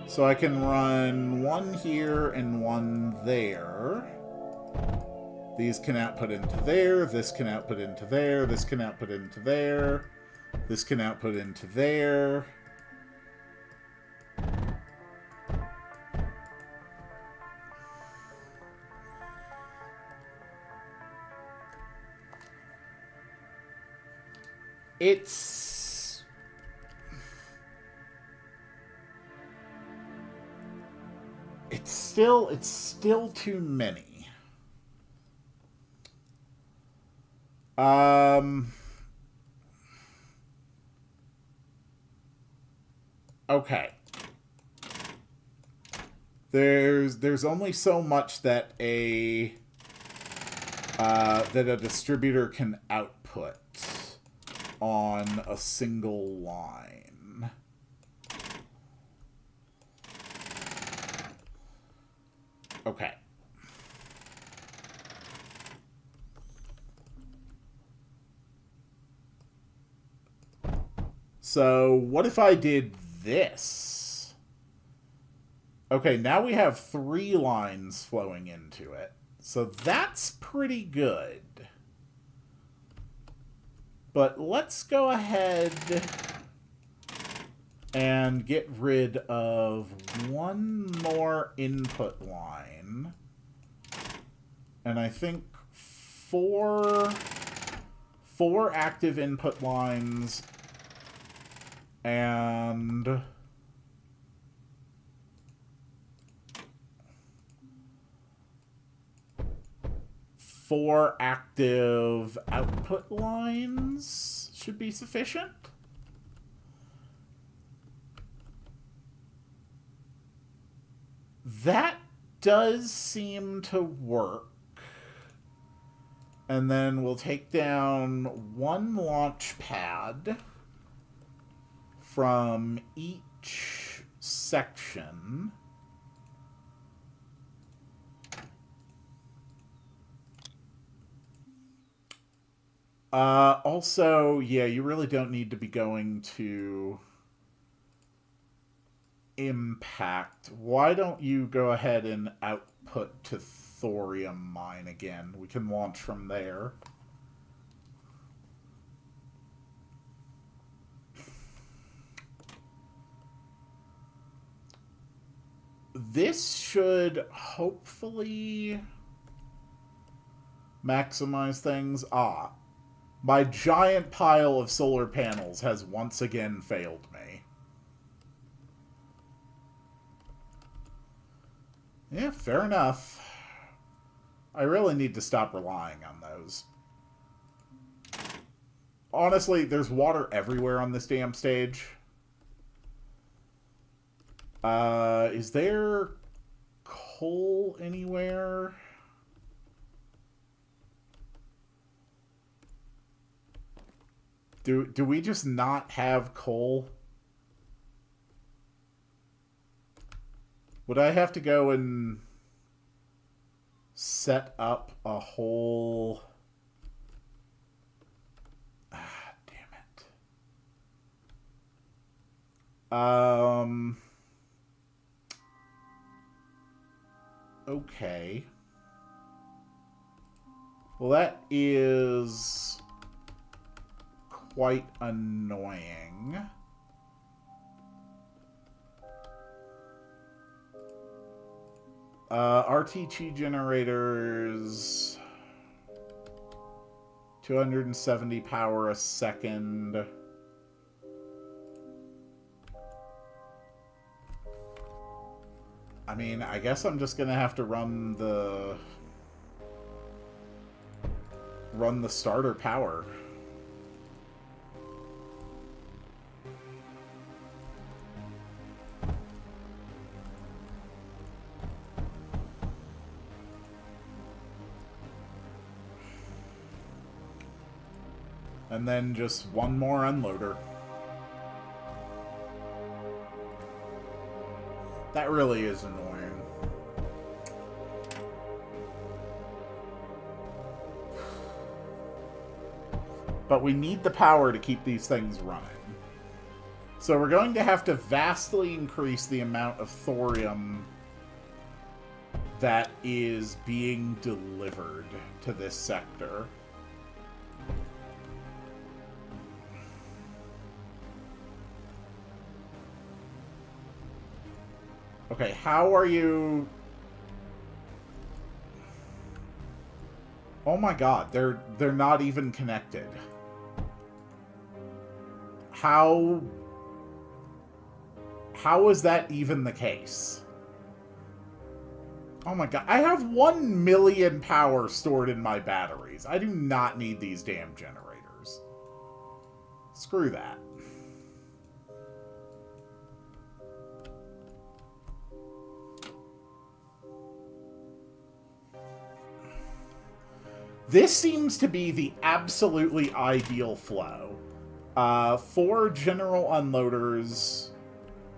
So I can run 1 here and 1 there. These can output into there, this can output into there, this can output into there, this can output into there. It's still too many. Okay. There's only so much that a distributor can output on a single line. Okay. So, what if I did this? Okay, now we have 3 lines flowing into it. So that's pretty good. But let's go ahead and get rid of 1 more input line. And I think 4 active input lines and 4 active output lines should be sufficient. That does seem to work. And then we'll take down 1 launch pad from each section. Also, yeah, you really don't need to be going to Impact. Why don't you go ahead and output to Thorium Mine again? We can launch from there. This should hopefully maximize things. My giant pile of solar panels has once again failed me. Yeah, fair enough. I really need to stop relying on those. Honestly, there's water everywhere on this damn stage. Is there coal anywhere? Do we just not have coal? Would I have to go and set up a whole... Ah, damn it. Okay. Well, that is quite annoying. RTG generators... 270 power a second. I mean, I guess I'm just gonna have to run the starter power. And then just one more unloader. That really is annoying. But we need the power to keep these things running. So we're going to have to vastly increase the amount of thorium that is being delivered to this sector. Okay, how are you... Oh my god, they're not even connected. How is that even the case? Oh my god, I have 1 million power stored in my batteries. I do not need these damn generators. Screw that. This seems to be the absolutely ideal flow. 4 general unloaders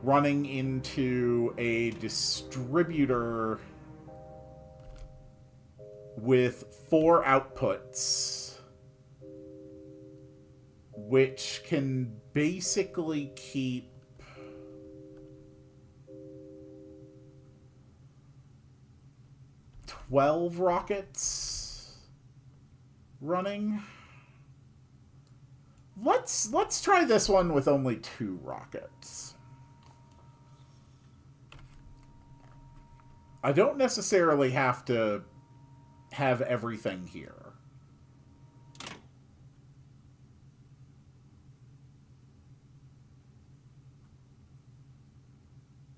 running into a distributor with 4 outputs, which can basically keep 12 rockets running. Let's try this one with only 2 rockets. I don't necessarily have to have everything here.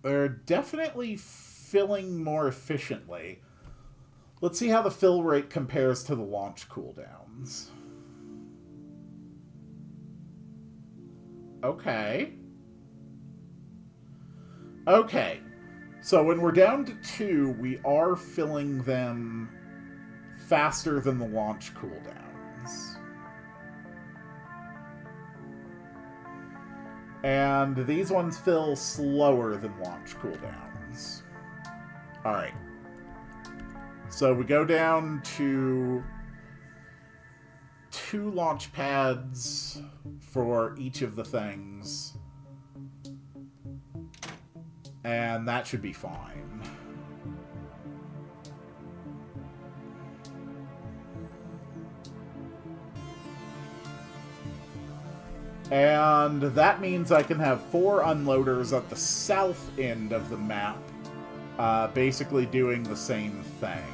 They're definitely filling more efficiently. Let's see how the fill rate compares to the launch cooldowns. Okay. Okay. So when we're down to 2, we are filling them faster than the launch cooldowns. And these ones fill slower than launch cooldowns. Alright. So we go down to 2 launch pads for each of the things. And that should be fine. And that means I can have 4 unloaders at the south end of the map, basically doing the same thing.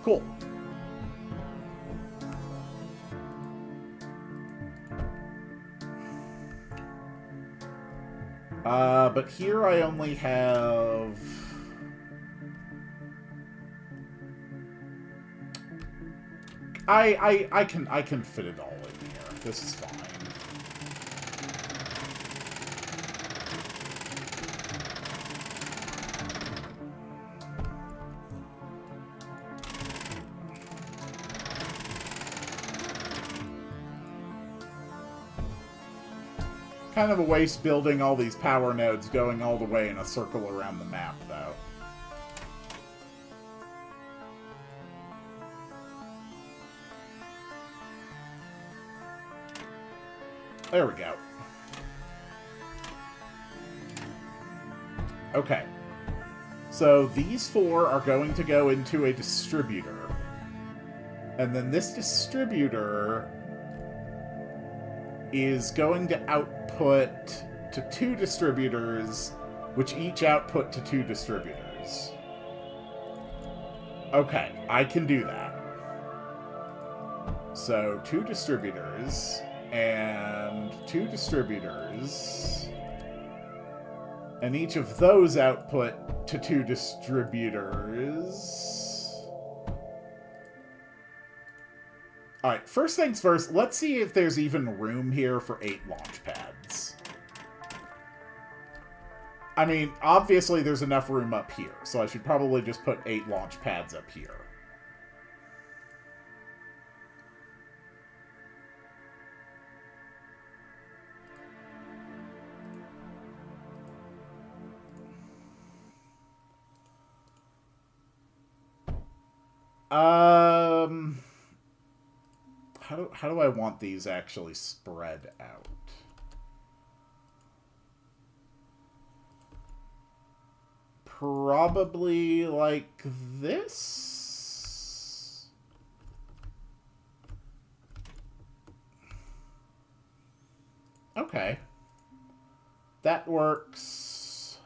Cool. But here I only have... I can fit it all in here. This is fine. Kind of a waste building all these power nodes going all the way in a circle around the map, though. There we go. Okay. So these four are going to go into a distributor. And then this distributor is going to output to two distributors, which each output to two distributors. Okay, I can do that. So two distributors and two distributors, and each of those output to two distributors. Alright, first things first, let's see if there's even room here for 8 launch pads. I mean, obviously there's enough room up here, so I should probably just put 8 launch pads up here. How do I want these actually spread out? Probably like this? Okay. That works.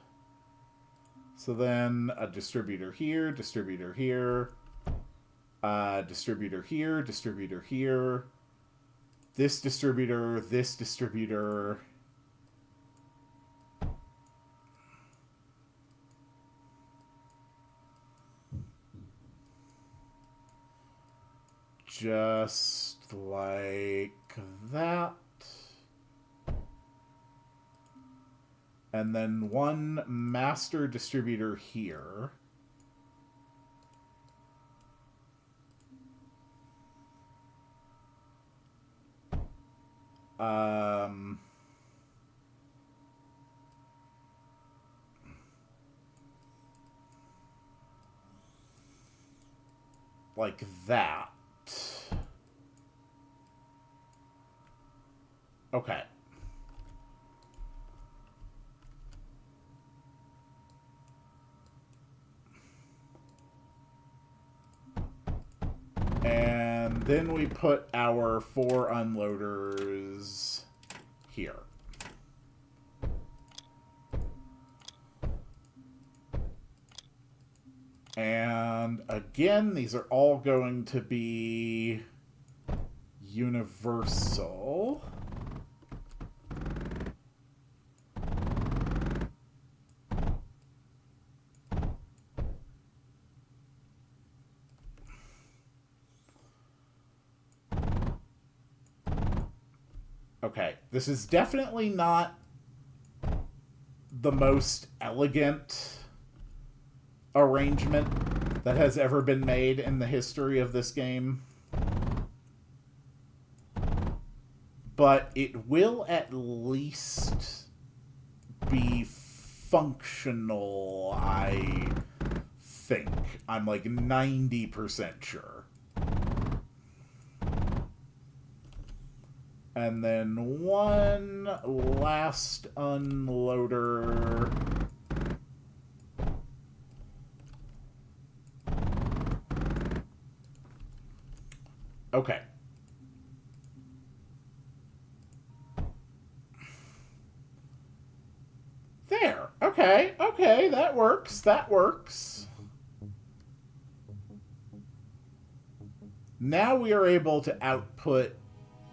So then a distributor here, distributor here. Distributor here, distributor here. This distributor, this distributor. Just like that. And then one master distributor here. Like that. Okay. And then we put our 4 unloaders here. And again, these are all going to be universal. Okay, this is definitely not the most elegant arrangement that has ever been made in the history of this game. But it will at least be functional, I think. I'm like 90% sure. And then one last unloader. Okay. There. Okay. Okay. That works. That works. Now we are able to output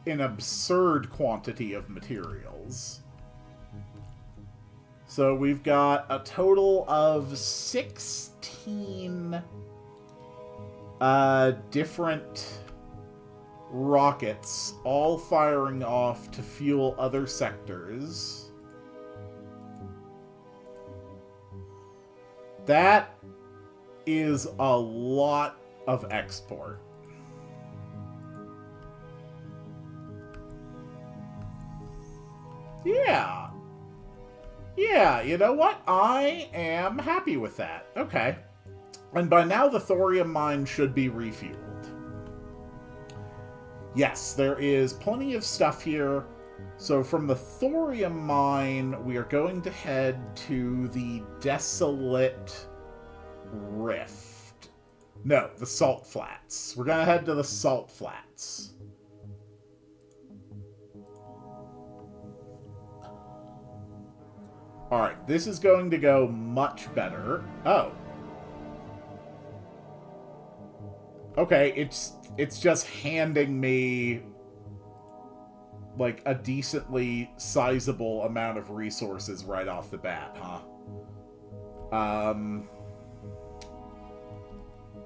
an absurd quantity of materials. So we've got a total of 16 different rockets, all firing off to fuel other sectors. That is a lot of export. Yeah. Yeah, you know what? I am happy with that. Okay. And by now the thorium mine should be refueled. Yes, there is plenty of stuff here. So from the thorium mine, we are going to head to the Desolate Rift. No, the Salt Flats. We're going to head to the Salt Flats. Alright, this is going to go much better. Oh. Okay, it's just handing me like a decently sizable amount of resources right off the bat, huh?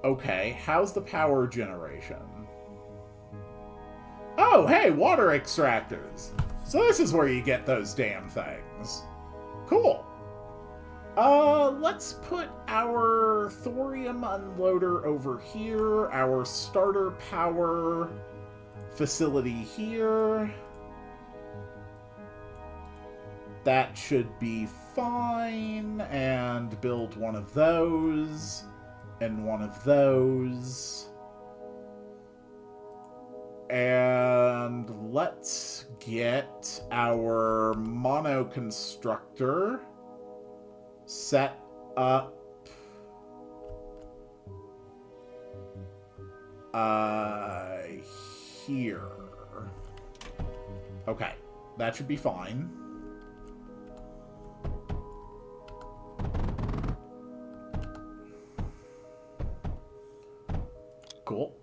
Okay, how's the power generation? Oh, hey, water extractors. So this is where you get those damn things. Cool. Let's put our thorium unloader over here, our starter power facility here. That should be fine, and build one of those, and one of those. And let's get our mono constructor set up here. Okay, that should be fine. Cool.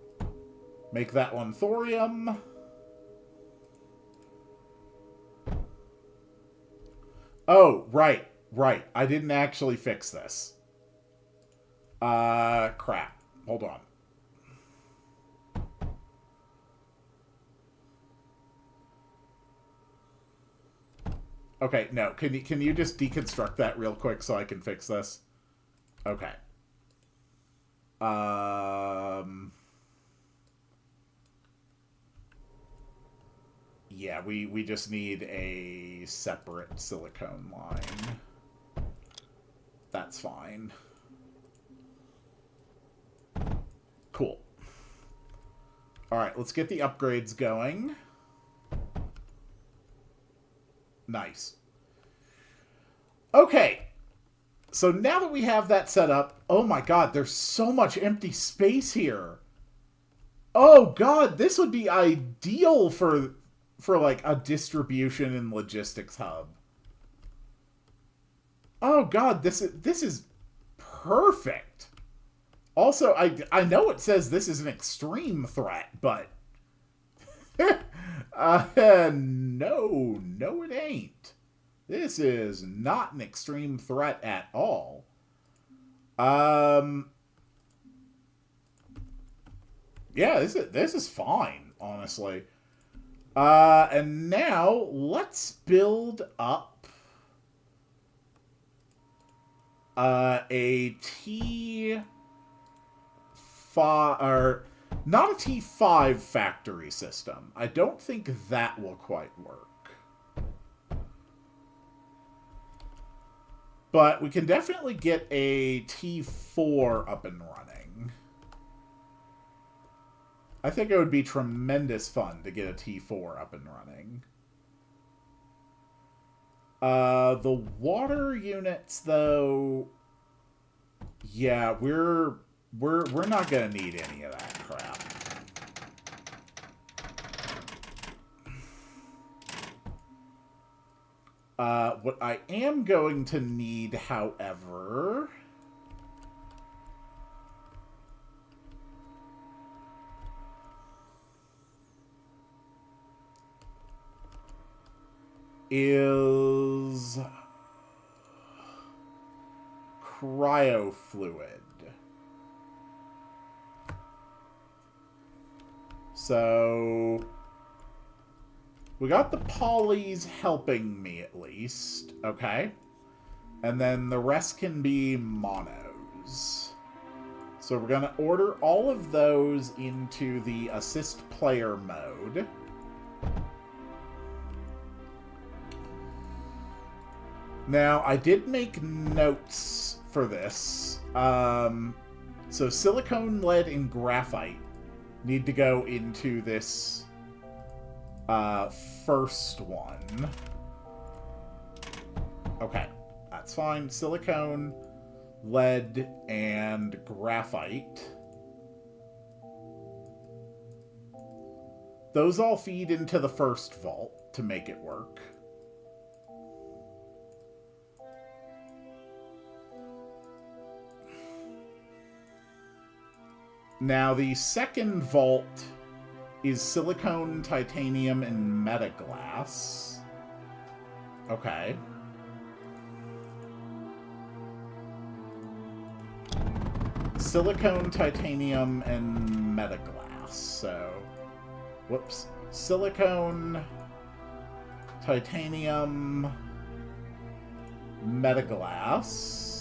Make that one thorium. Oh, right. Right. I didn't actually fix this. Crap. Hold on. Okay, no. Can you just deconstruct that real quick so I can fix this? Okay. Yeah, we just need a separate silicone line. That's fine. Cool. Alright, let's get the upgrades going. Nice. Okay. So now that we have that set up, oh my god, there's so much empty space here. Oh god, this would be ideal for like a distribution and logistics hub. Oh god, this is perfect. Also, I know it says this is an extreme threat, but no it ain't. This is not an extreme threat at all. Yeah, this is fine, honestly. And now let's build up a T5, or not a T5 factory system. I don't think that will quite work. But we can definitely get a T4 up and running. I think it would be tremendous fun to get a T4 up and running. The water units, though, yeah, we're not gonna need any of that crap. What I am going to need, however, is cryofluid. So we got the polys helping me at least. Okay. And then the rest can be monos. So we're going to order all of those into the assist player mode. Now, I did make notes for this. So silicone, lead, and graphite need to go into this first one. Okay, that's fine. Silicone, lead, and graphite. Those all feed into the first vault to make it work. Now, the second vault is silicone, titanium, and metaglass. Okay. Silicone, titanium, and metaglass. So, whoops. Silicone, titanium, metaglass.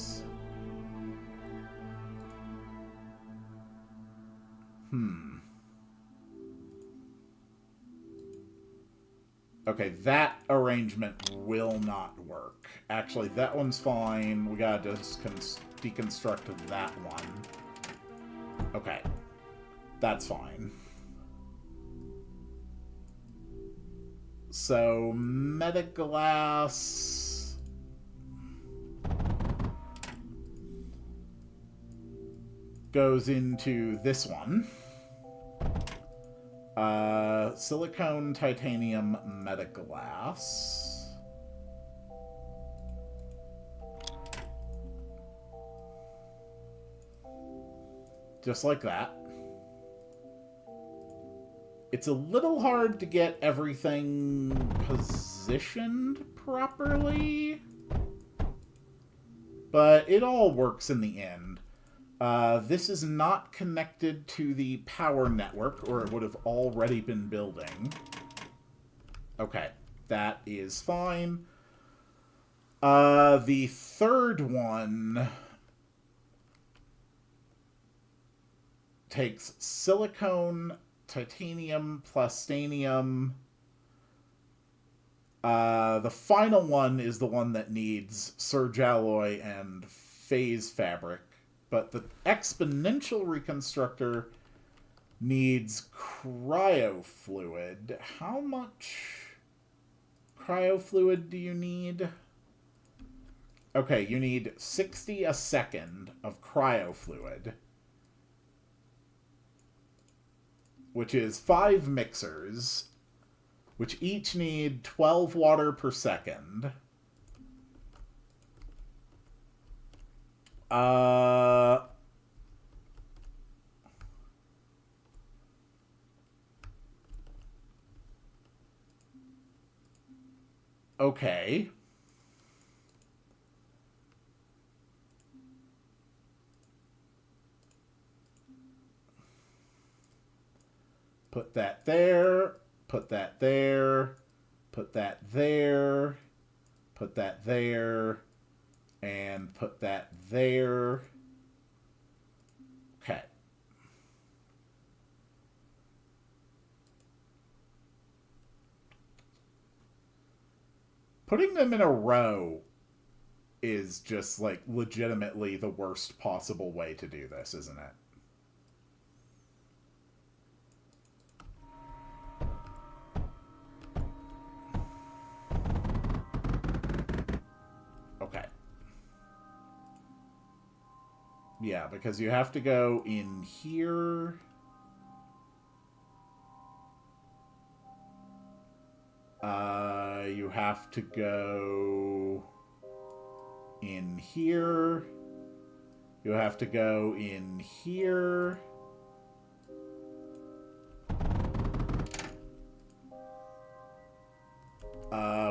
Okay, that arrangement will not work. Actually, that one's fine. We gotta just deconstruct that one. Okay. That's fine. So, metaglass... goes into this one. Silicone, titanium, metaglass. Just like that. It's a little hard to get everything positioned properly, but it all works in the end. This is not connected to the power network, or it would have already been building. Okay, that is fine. The third one takes silicone, titanium, plastanium. The final one is the one that needs surge alloy and phase fabric. But the exponential reconstructor needs cryofluid. How much cryofluid do you need? Okay, you need 60 a second of cryofluid, which is 5 mixers, which each need 12 water per second. Okay. Put that there, put that there, put that there, put that there, and put that there. Okay. Putting them in a row is just, like, legitimately the worst possible way to do this, isn't it? Okay. Yeah, because you have to go in here. You have to go in here. You have to go in here.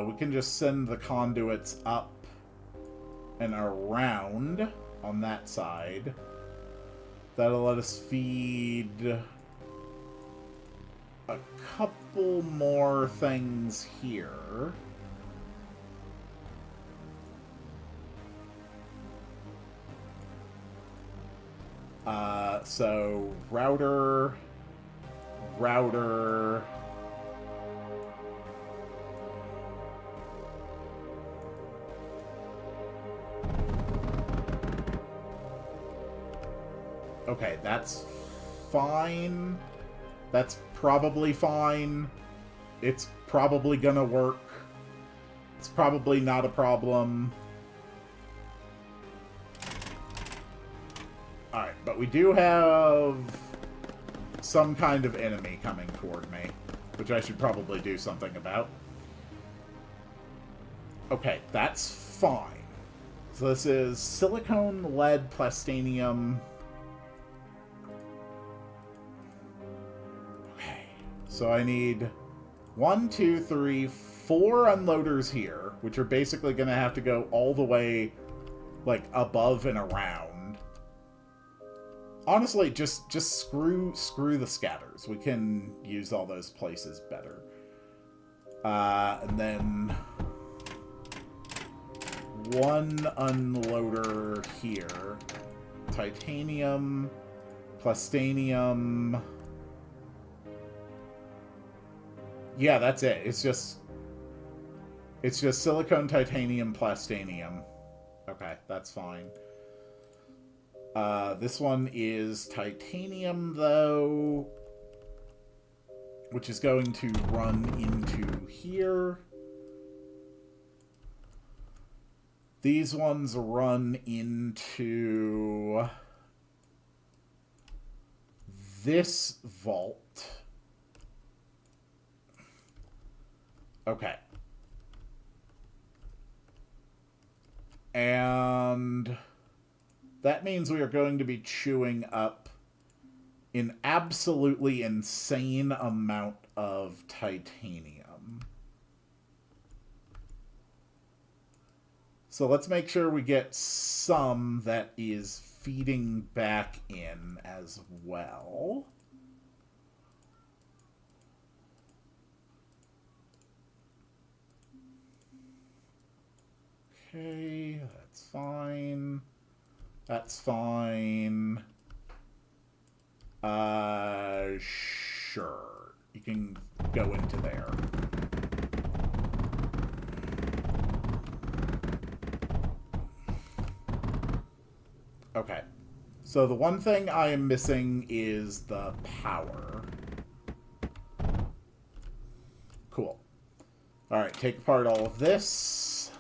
We can just send the conduits up and around on that side. That'll let us feed a couple more things here. So router. Okay, that's fine. That's probably fine. It's probably gonna work. It's probably not a problem. Alright, but we do have some kind of enemy coming toward me, which I should probably do something about. Okay, that's fine. So this is silicone, lead, plastinium. Okay, so I need 1, 2, 3, 4 unloaders here, which are basically going to have to go all the way, like, above and around. Honestly, just screw the scatters. We can use all those places better. And then 1 unloader here. Titanium, plastanium. Yeah, that's it. It's just silicone, titanium, plastanium. Okay, that's fine. This one is titanium, though, which is going to run into here. These ones run into this vault. Okay. And that means we are going to be chewing up an absolutely insane amount of titanium. So let's make sure we get some that is feeding back in as well. Okay, that's fine. That's fine. Sure. You can go into there. Okay. So the one thing I am missing is the power. Cool. Alright, take apart all of this.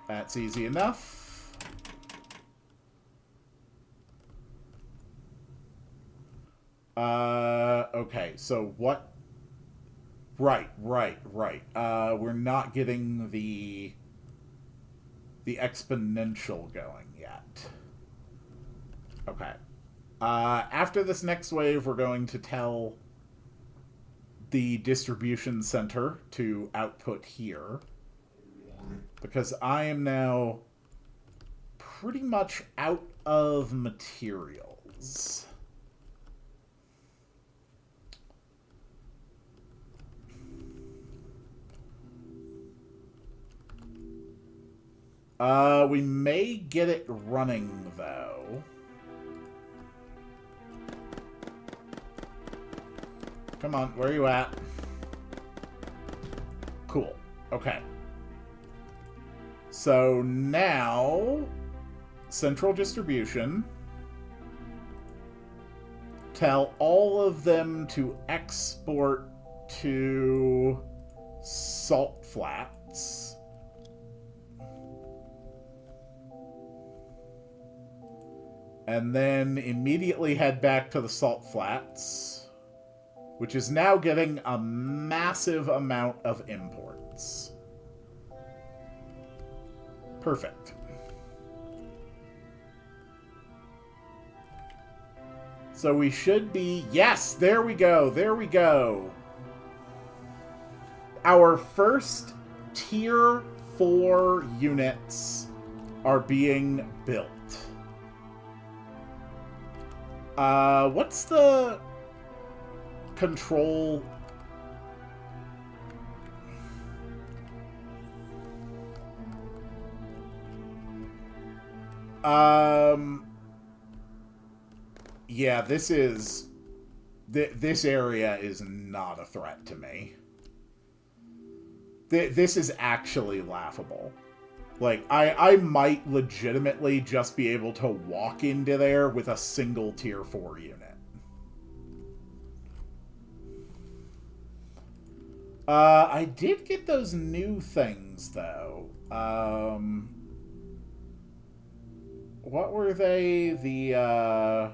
That's easy enough. Okay, so what? Right. We're not getting the exponential going yet. Okay. After this next wave, we're going to tell the distribution center to output here. Because I am now pretty much out of materials. We may get it running, though. Come on, where are you at? Cool. Okay. So now, central distribution. Tell all of them to export to Salt Flats. And then immediately head back to the Salt Flats, which is now getting a massive amount of imports. Perfect. So we should be... Yes! There we go! There we go! Our first Tier 4 units are being built. What's the control? Yeah, this area is not a threat to me. This is actually laughable. Like, I might legitimately just be able to walk into there with a single tier 4 unit. I did get those new things, though. What were they? The,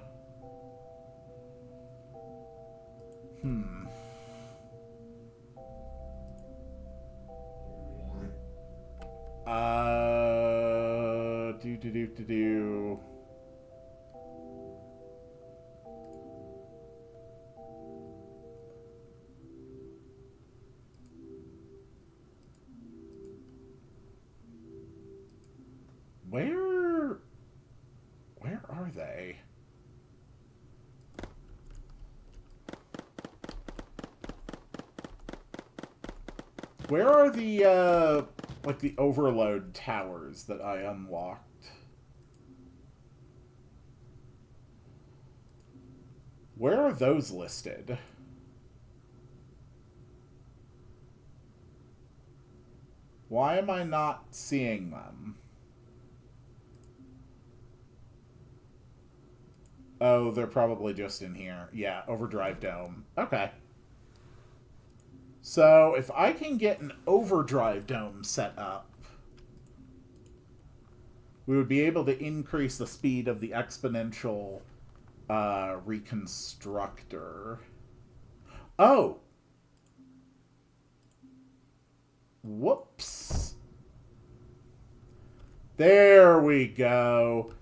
do. Where are they? Where are the, like the overload towers that I unlocked? Where are those listed? Why am I not seeing them? Oh, they're probably just in here. Yeah, Overdrive Dome. Okay. So, if I can get an Overdrive Dome set up, we would be able to increase the speed of the exponential reconstructor. Oh! Whoops. There we go.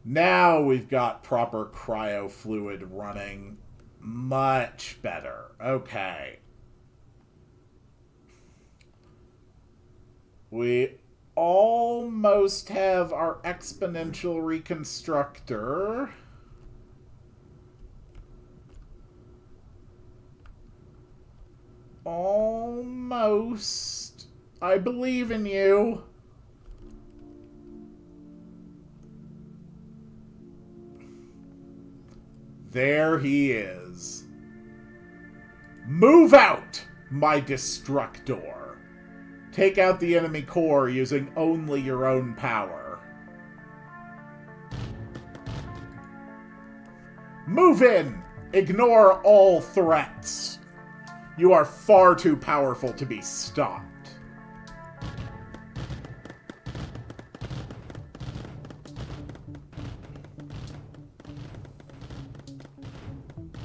Now we've got proper cryo fluid running. Much better. Okay. We almost have our exponential reconstructor. Almost. I believe in you. There he is. Move out, my Destructor. Take out the enemy core using only your own power. Move in! Ignore all threats. You are far too powerful to be stopped.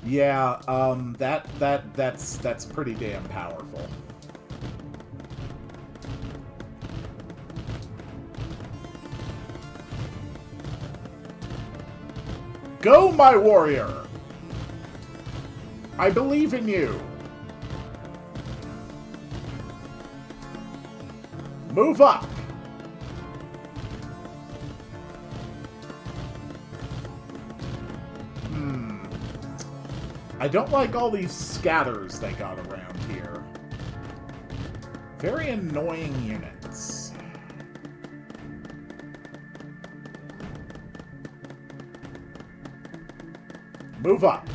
Yeah, that's pretty damn powerful. Go, my warrior! I believe in you. Move up. I don't like all these scatters they got around here. Very annoying units. Move up.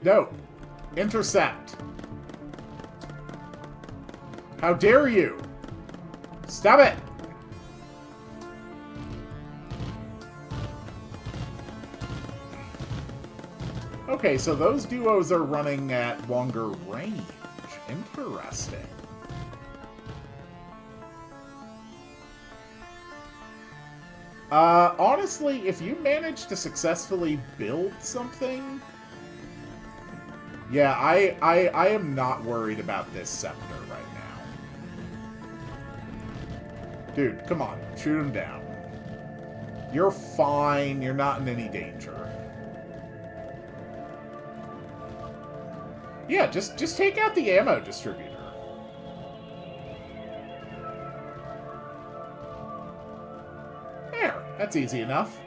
No. Intercept. How dare you? Stop it! Okay, so those duos are running at longer range. Interesting. Honestly, if you manage to successfully build something... Yeah, I am not worried about this scepter right now. Dude, come on. Shoot him down. You're fine. You're not in any danger. Yeah, just take out the ammo distributor. That's easy enough.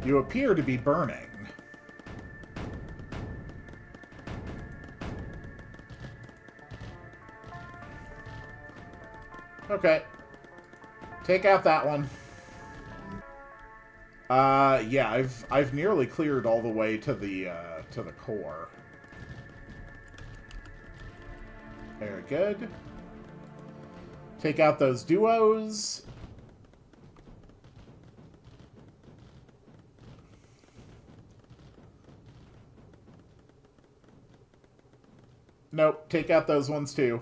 You appear to be burning. Okay. Take out that one. Yeah, I've nearly cleared all the way to the core. Very good. Take out those duos. Nope, take out those ones too.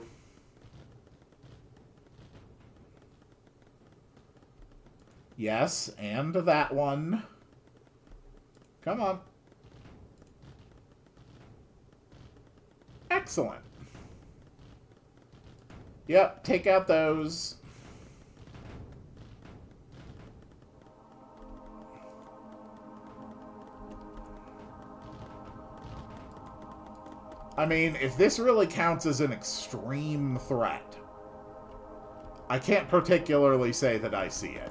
Yes, and that one. Come on. Excellent. Yep, take out those. I mean, if this really counts as an extreme threat, I can't particularly say that I see it.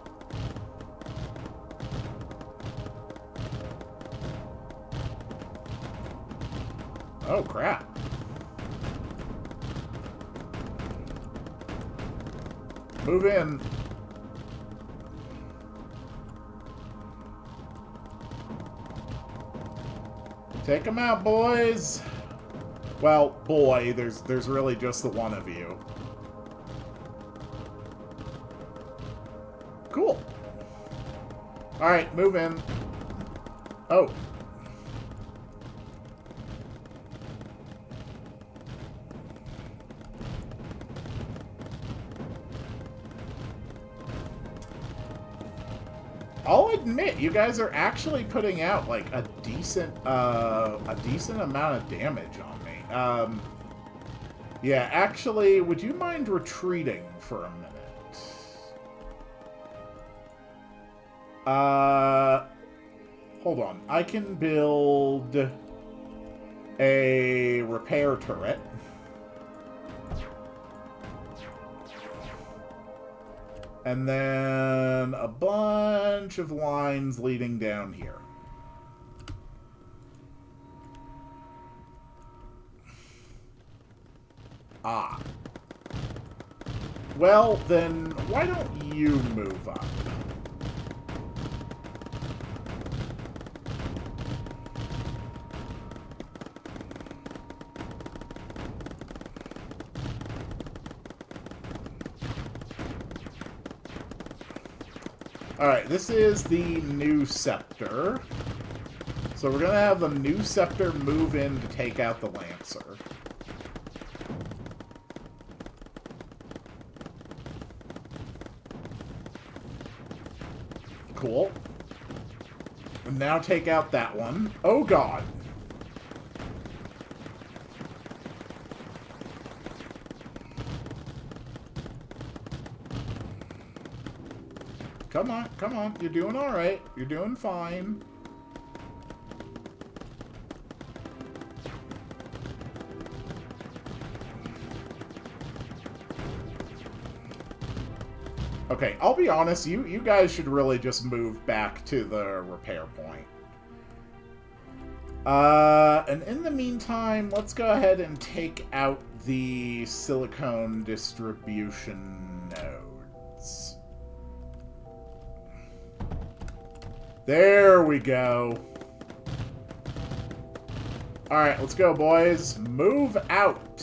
Oh, crap. Move in. Take them out, boys. Well, boy, there's really just the one of you. Cool. Alright, move in. Oh. I'll admit, you guys are actually putting out, like, a decent amount of damage on me. Yeah, actually, would you mind retreating for a minute? Hold on. I can build a repair turret. And then a bunch of lines leading down here. Ah. Well, then, why don't you move up? Alright, this is the new scepter. So we're going to have the new scepter move in to take out the Lancer. Cool. And now take out that one. Oh, God. Come on, come on. You're doing all right. You're doing fine. Okay, I'll be honest. You guys should really just move back to the repair point. And in the meantime, let's go ahead and take out the silicone distribution nodes. There we go. Alright, let's go, boys. Move out.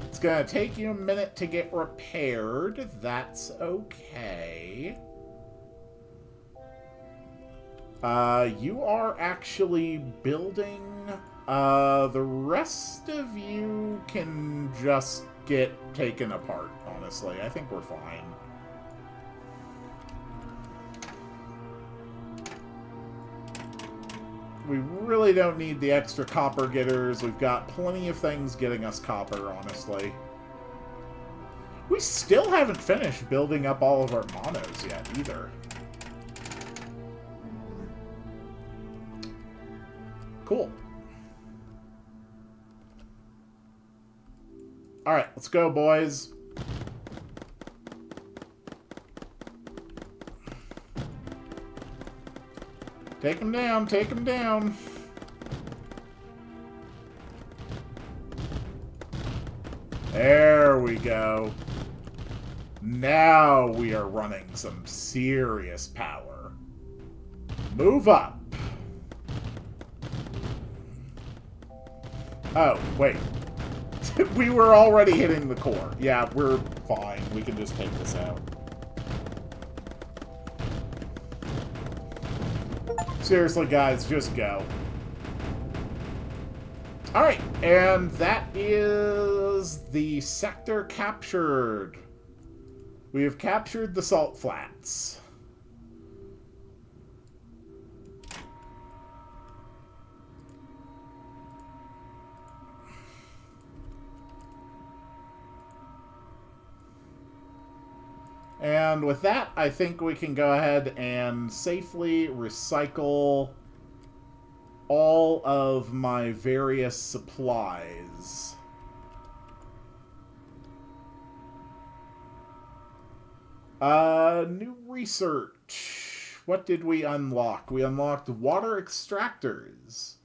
It's gonna take you a minute to get repaired. That's okay. You are actually building. The rest of you can just get taken apart, honestly. I think we're fine. We really don't need the extra copper getters. We've got plenty of things getting us copper, honestly. We still haven't finished building up all of our monos yet, either. Cool. Alright, let's go, boys. Take him down, take him down. There we go. Now we are running some serious power. Move up. Oh, wait. We were already hitting the core. Yeah, we're fine. We can just take this out. Seriously, guys, just go. Alright, and that is the sector captured. We have captured the Salt Flats. And with that, I think we can go ahead and safely recycle all of my various supplies. New research. What did we unlock? We unlocked water extractors.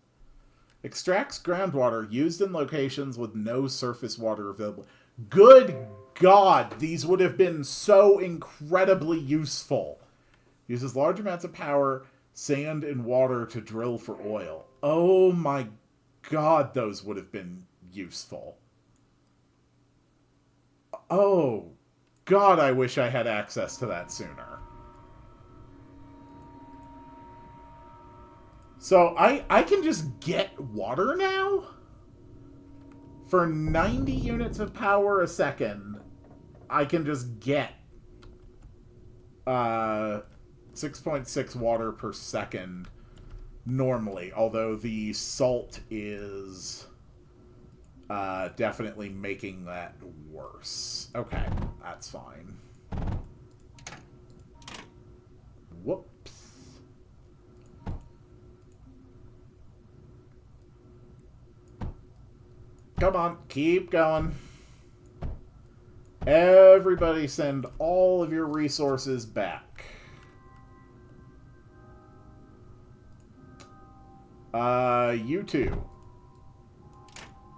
Extracts groundwater used in locations with no surface water available. Good God, these would have been so incredibly useful. Uses large amounts of power, sand, and water to drill for oil. Oh my God, those would have been useful. Oh God, I wish I had access to that sooner. So I can just get water now? For 90 units of power a second, I can just get 6.6 water per second normally, although the salt is definitely making that worse. Okay, that's fine. Whoops. Come on, keep going. Everybody send all of your resources back. You two.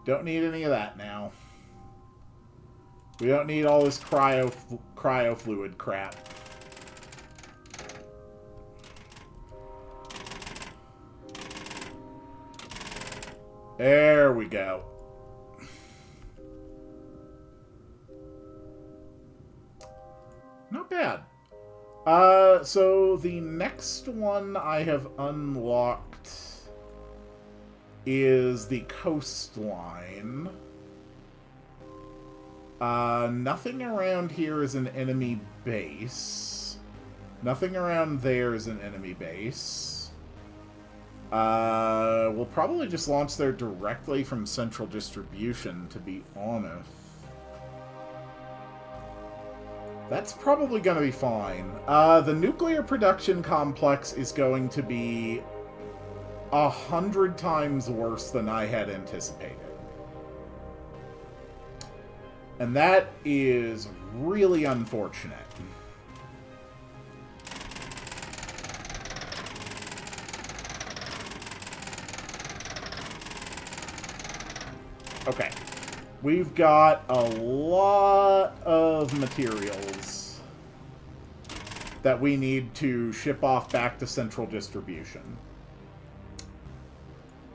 Don't need any of that now. We don't need all this cryo fluid crap. There we go. Not bad. So the next one I have unlocked is the coastline. Nothing around here is an enemy base. Nothing around there is an enemy base. We'll probably just launch there directly from central distribution, to be honest. That's probably going to be fine. The nuclear production complex is going to be 100 times worse than I had anticipated. And that is really unfortunate. Okay. We've got a lot of materials that we need to ship off back to central distribution.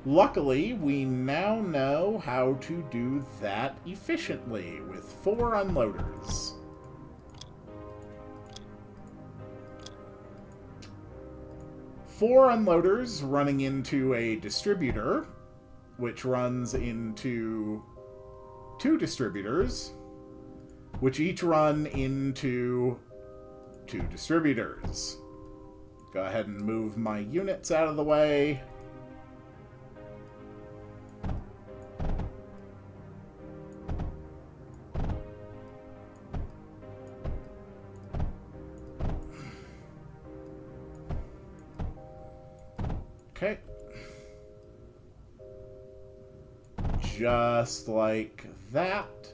Luckily, we now know how to do that efficiently with 4 unloaders. Four unloaders running into a distributor, which runs into 2 distributors, which each run into 2 distributors. Go ahead and move my units out of the way. Okay. Just like that.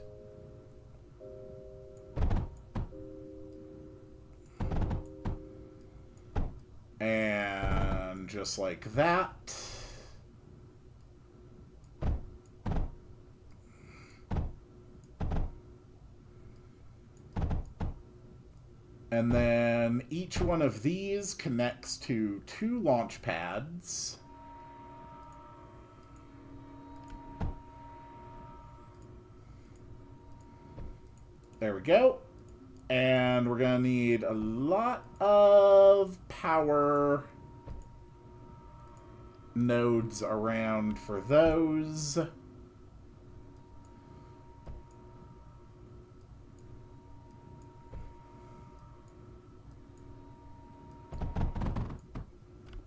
just like that. And then each one of these connects to 2 launch pads. There we go. And we're going to need a lot of power nodes around for those.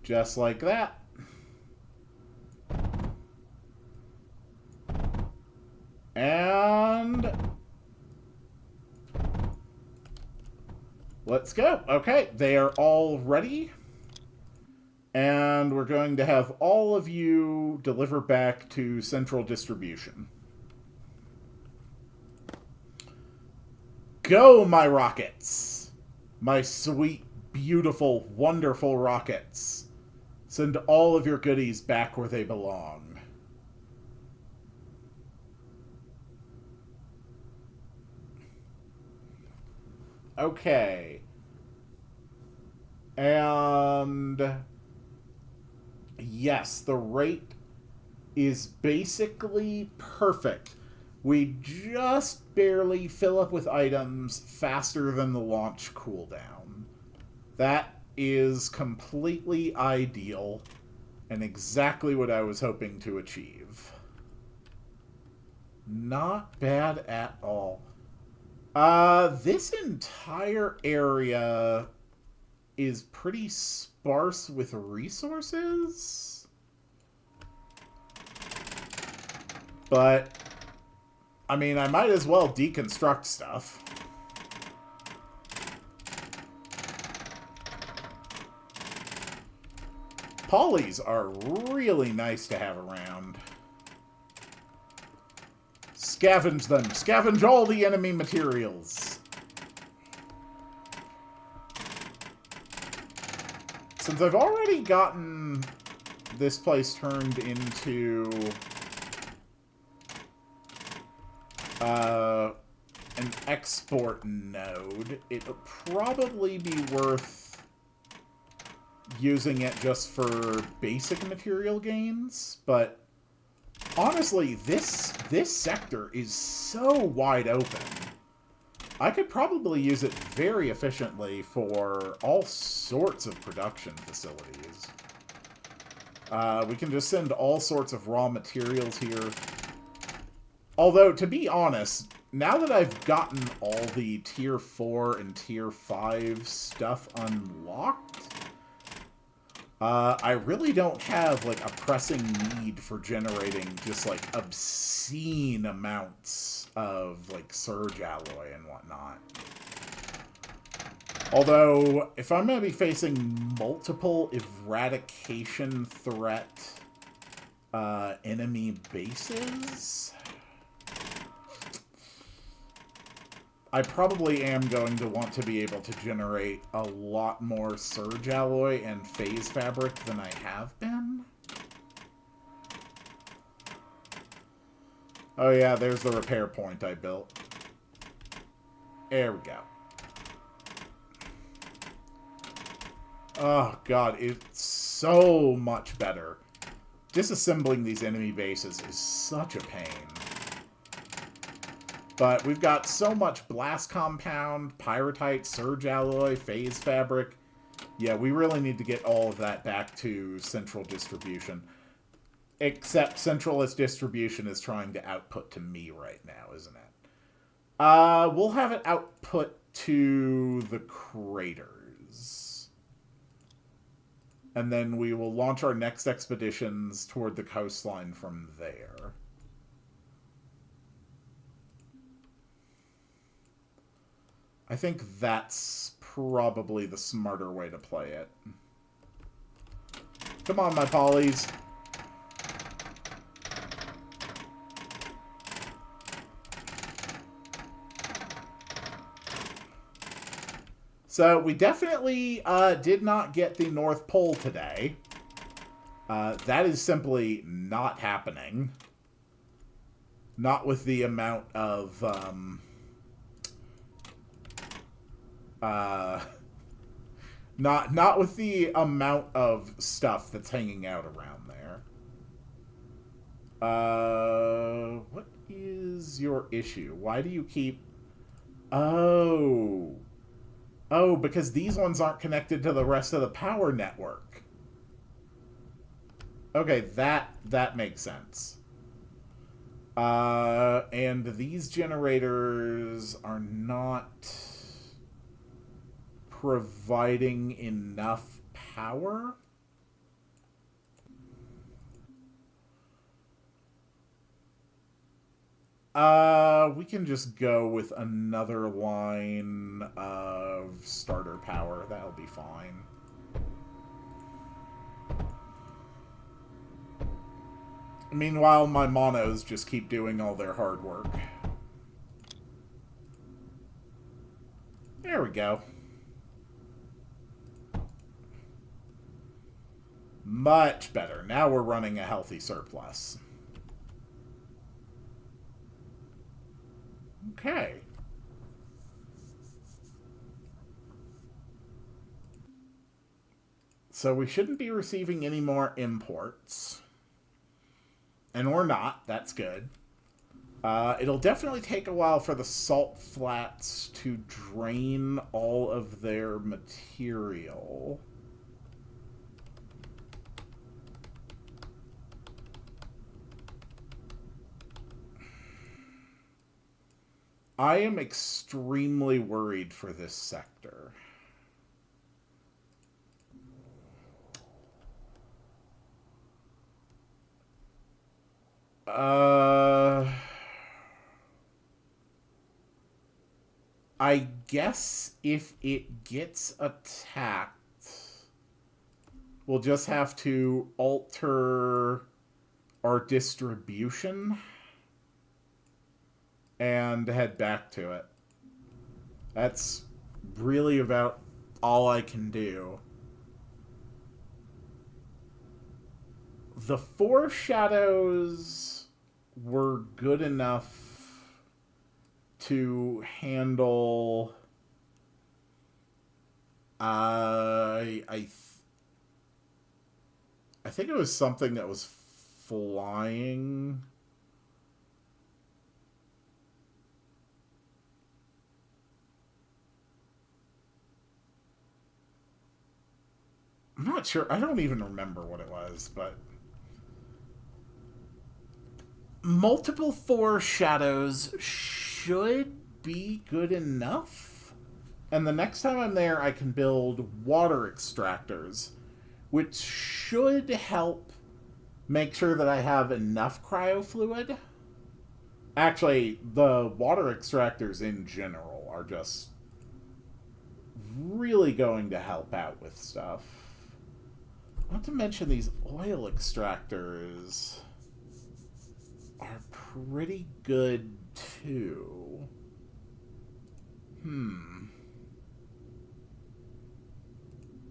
Just like that. And let's go. Okay, they are all ready. And we're going to have all of you deliver back to central distribution. Go, my rockets! My sweet, beautiful, wonderful rockets. Send all of your goodies back where they belong. Okay. And yes, the rate is basically perfect. We just barely fill up with items faster than the launch cooldown. That is completely ideal and exactly what I was hoping to achieve. Not bad at all. This entire area is pretty sparse with resources. But, I mean, I might as well deconstruct stuff. Polys are really nice to have around. Scavenge them. Scavenge all the enemy materials. Since I've already gotten this place turned into an export node, it'll probably be worth using it just for basic material gains, but honestly, this sector is so wide open. I could probably use it very efficiently for all sorts of production facilities. We can just send all sorts of raw materials here. Although, to be honest, now that I've gotten all the Tier 4 and Tier 5 stuff unlocked, I really don't have, like, a pressing need for generating just, like, obscene amounts of, like, surge alloy and whatnot. Although, if I'm going to be facing multiple eradication threat enemy bases, I probably am going to want to be able to generate a lot more surge alloy and phase fabric than I have been. Oh yeah, there's the repair point I built. There we go. Oh god, it's so much better. Disassembling these enemy bases is such a pain. But we've got so much blast compound, pyrite, surge alloy, phase fabric. Yeah, we really need to get all of that back to central distribution. Except centralist distribution is trying to output to me right now, isn't it? We'll have it output to the craters. And then we will launch our next expeditions toward the coastline from there. I think that's probably the smarter way to play it. Come on, my polys. So, we definitely did not get the North Pole today. That is simply not happening. Not with the amount of not with the amount of stuff that's hanging out around there. What is your issue? Why do you keep... Oh. Oh, because these ones aren't connected to the rest of the power network. Okay, that makes sense. And these generators are not providing enough power? We can just go with another line of starter power. That'll be fine. Meanwhile, my monos just keep doing all their hard work. There we go. Much better. Now we're running a healthy surplus. Okay. So we shouldn't be receiving any more imports. And we're not. That's good. It'll definitely take a while for the salt flats to drain all of their material. I am extremely worried for this sector. I guess if it gets attacked, we'll just have to alter our distribution and head back to it. That's really about all I can do. The foreshadows were good enough to handle... I think it was something that was flying... I'm not sure. I don't even remember what it was, but... Multiple foreshadows should be good enough. And the next time I'm there, I can build water extractors, which should help make sure that I have enough cryofluid. Actually, the water extractors in general are just really going to help out with stuff. Not to mention these oil extractors are pretty good too.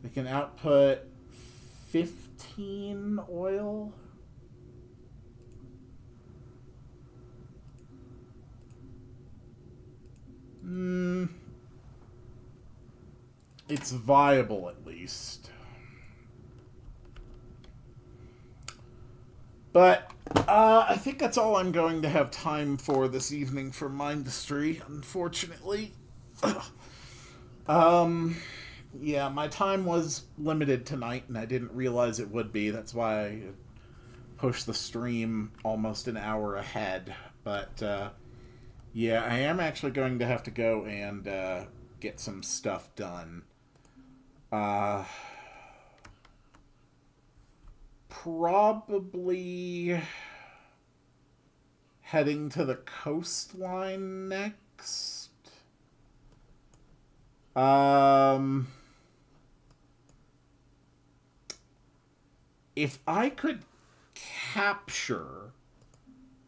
They can output 15 oil. It's viable at least. But I think that's all I'm going to have time for this evening for Mindustry, unfortunately. Yeah, my time was limited tonight, and I didn't realize it would be. That's why I pushed the stream almost an hour ahead. But, yeah, I am actually going to have to go and get some stuff done. Probably heading to the coastline next. If I could capture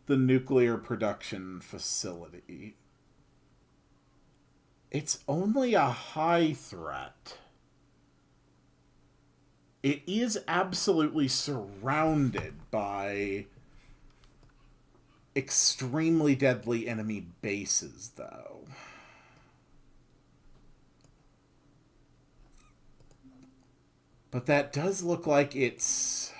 the nuclear production facility, it's only a high threat. It is absolutely surrounded by extremely deadly enemy bases, though. But that does look like it's...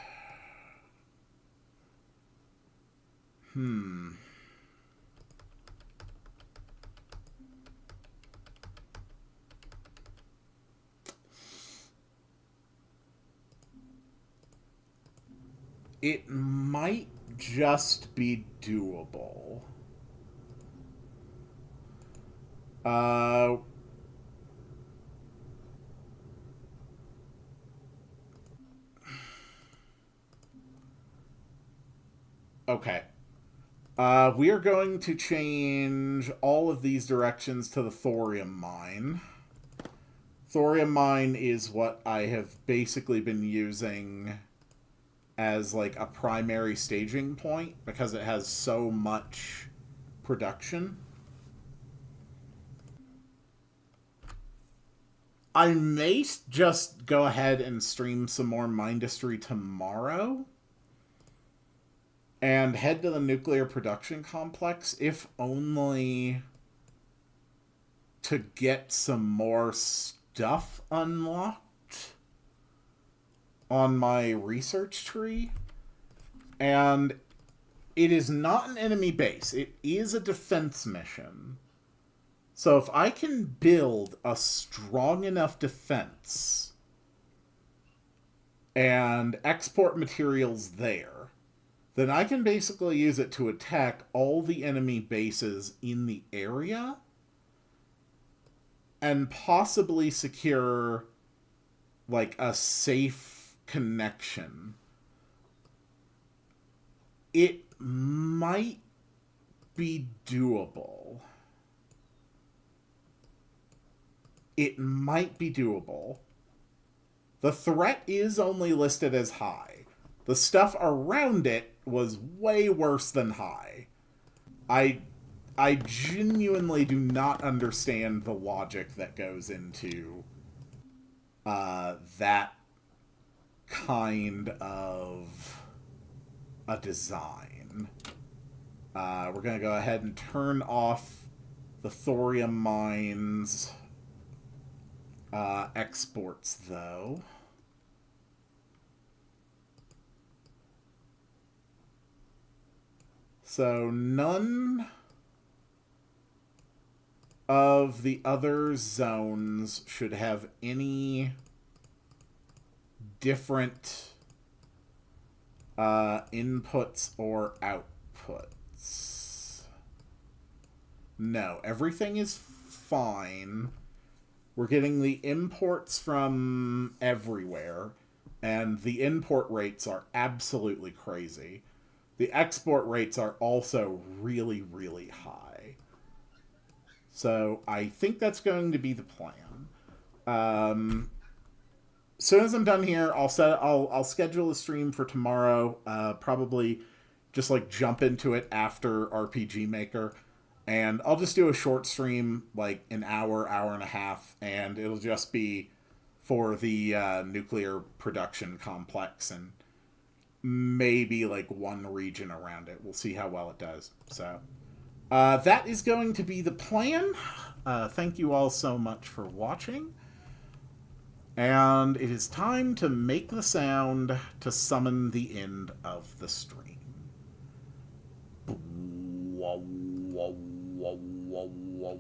It might just be doable. Okay. We are going to change all of these directions to the thorium mine. Thorium mine is what I have basically been using as like a primary staging point because it has so much production. I may just go ahead and stream some more Mindustry tomorrow and head to the nuclear production complex, if only to get some more stuff unlocked on my research tree. And it is not an enemy base. It is a defense mission. So if I can build a strong enough defense and export materials there, then I can basically use it to attack all the enemy bases in the area and possibly secure like a safe connection. It might be doable. It might be doable. The threat is only listed as high. The stuff around it was way worse than high. I genuinely do not understand the logic that goes into that kind of a design. We're going to go ahead and turn off the thorium mines exports, though. So none of the other zones should have any different inputs or outputs. No, everything is fine. We're getting the imports from everywhere, and the import rates are absolutely crazy. The export rates are also really, really high. So I think that's going to be the plan. As soon as I'm done here, I'll schedule a stream for tomorrow. Probably just like jump into it after RPG Maker. And I'll just do a short stream, like an hour, hour and a half, and it'll just be for the nuclear production complex and maybe like one region around it. We'll see how well it does. So that is going to be the plan. Thank you all so much for watching. And it is time to make the sound to summon the end of the stream. Wow, wow, wow, wow, wow.